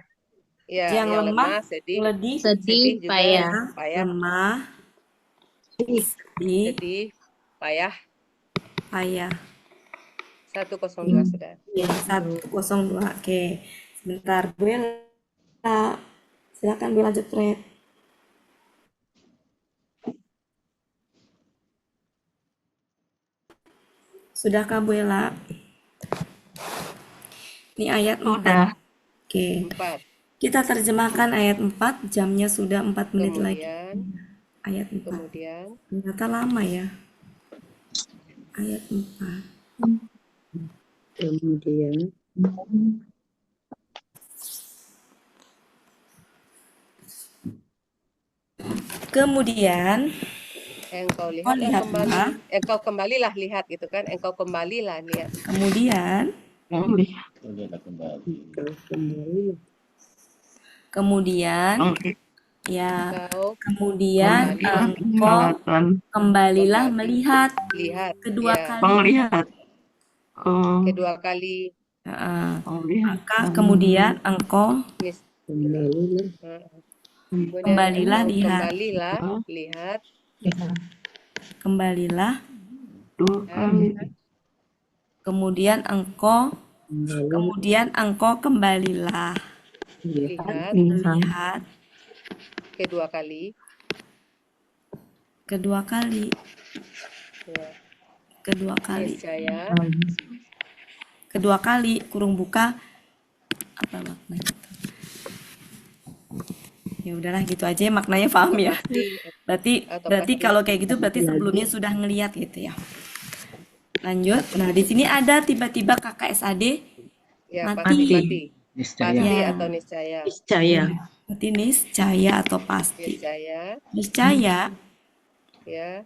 Ya, Yang lemah, sedih, Sedih, juga, payah. Lemah, sedih, payah. payah. 102 sudah. Ya, 102. Oke. Sebentar, Bella. Silakan Bella jepret. Sudahkah Bella? Ini ayat 4. Oke. 4. Kita terjemahkan ayat 4, jamnya sudah 4 menit lagi. Ayat 4. Kemudian Ternyata lama ya. Ayat 4. Kemudian engkau lihat, lihatlah. kembali. Engkau kembalilah lihat gitu kan. Engkau kembalilah lihat. Kemudian ya, kemudian engkau kembalilah melihat kedua kali. Kedua kali. Maka kemudian engkau kembalilah lihat. Kembalilah. Kemudian engkau kembalilah. Lihat. Kedua kali. Ya. Kedua kali kurung buka apa maknanya? Ya udahlah gitu aja maknanya paham ya. Berarti kalau kayak gitu berarti sebelumnya sudah ngelihat gitu ya. Lanjut. Nah, di sini ada tiba-tiba kakak SAD mati. Pasti atau niscaya. Berarti niscaya atau pasti. Niscaya. Ya. Ya.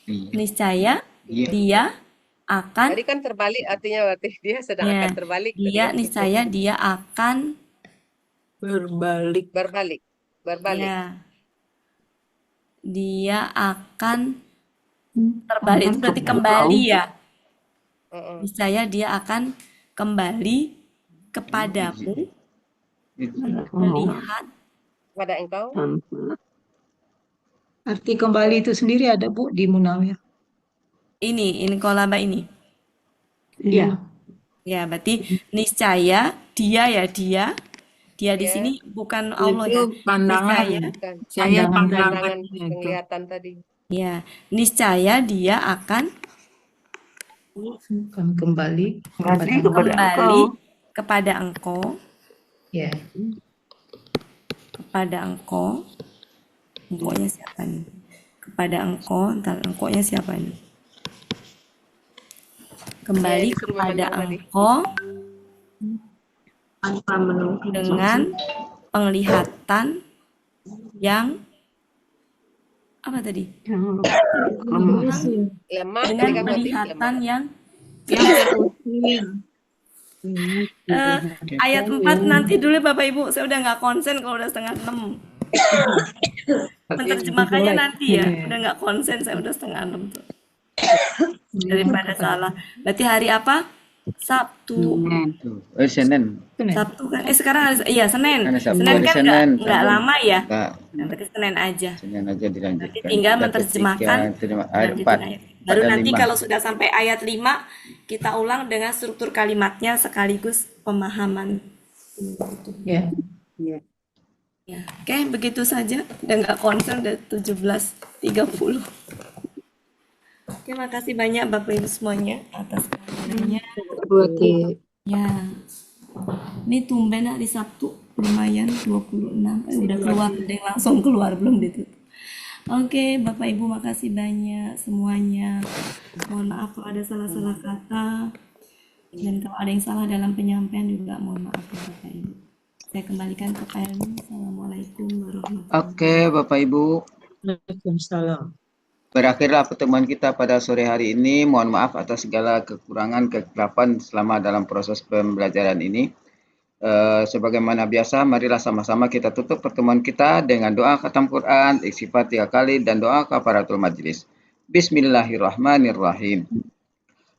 Niscaya dia akan. Tadi kan terbalik artinya berarti dia sedang akan terbalik. Dia niscaya dia akan berbalik. Ya. Dia akan terbalik itu berarti kembali ya. Niscaya dia akan kembali kepadamu, melihat pada engkau. Arti kembali itu sendiri ada Bu di Munawir. Ini kolaba ini. Iya. Ya, berarti niscaya dia di sini bukan Allah ya. Pandangan. Saya pandangan penglihatan tadi. Ya, niscaya dia akan kembali kepada engkau. Ya. Kepada engkau. Engkaunya siapa nih? Kepada engkau, entar engkaunya siapa nih? Kembali kepada engkau dengan penglihatan yang apa tadi? Lemah. Dengan penglihatan yang ayat 4 nanti dulu Bapak Ibu, saya udah nggak konsen kalau udah 5:30. Menerjemahkannya nanti ya, udah nggak konsen, saya udah 5:30 tuh. daripada salah. Berarti hari apa? Sabtu. Senin. Sabtu kan? Sekarang iya Senin. Ada Sabtu, Senin hari kan Senin. nggak lama ya? Enggak, Nah, berarti Senin aja. Senin aja dilanjutkan. Berarti tinggal Kita menerjemahkan ayat lanjutin 4. ayat. Baru Pada nanti 5. kalau sudah sampai ayat 5 kita ulang dengan struktur kalimatnya sekaligus pemahaman. Ya. Ya. Ya, oke, begitu saja. Udah nggak konsen, udah 17.30. Oke, makasih banyak Bapak Ibu semuanya atas kehadirannya. Buati. Ya, ini tumben hari Sabtu lumayan 26. Udah keluar, ada yang langsung keluar belum ditutup. Oke, Bapak Ibu makasih banyak semuanya. Mohon maaf kalau ada salah-salah kata. Dan kalau ada yang salah dalam penyampaian juga mohon maaf ya Bapak Ibu. Saya kembalikan ke Pak Helmi. Assalamualaikum warahmatullahi wabarakatuh. Oke, Bapak Ibu. Waalaikumsalam. Berakhirlah pertemuan kita pada sore hari ini. Mohon maaf atas segala kekurangan, kekeliruan selama dalam proses pembelajaran ini. Sebagaimana biasa, marilah sama-sama kita tutup pertemuan kita dengan doa khatam Quran, istighfar 3 kali, dan doa kafaratul majlis. Bismillahirrahmanirrahim.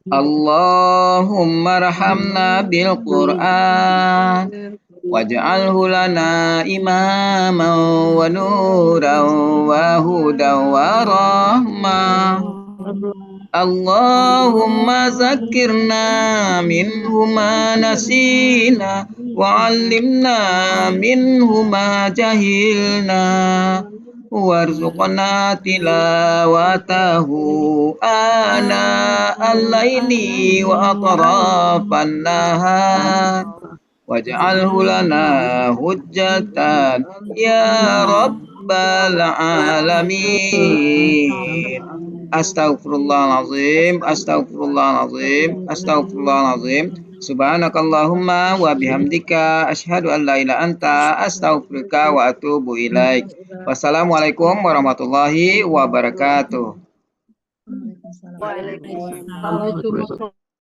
Allahumma rahamna bil Quran waj'alhu lana imaman wa nuran wa hudan wa rahmah. Allahumma zakirna minhu ma nasina wa 'allimna minhu ma jahilna warzuqna tilawatahu ana al-laili wa atrafan nahar waj'alhu lana hujjatan ya rabbal alamin. Astaghfirullahalazim, astaghfirullahalazim, astaghfirullahalazim. Subhanakallahumma wa bihamdika asyhadu an la ilaha anta astaghfiruka wa atubu ilaik. Wassalamualaikum warahmatullahi wabarakatuh. Waalaikumsalam. Waalaikumsalam.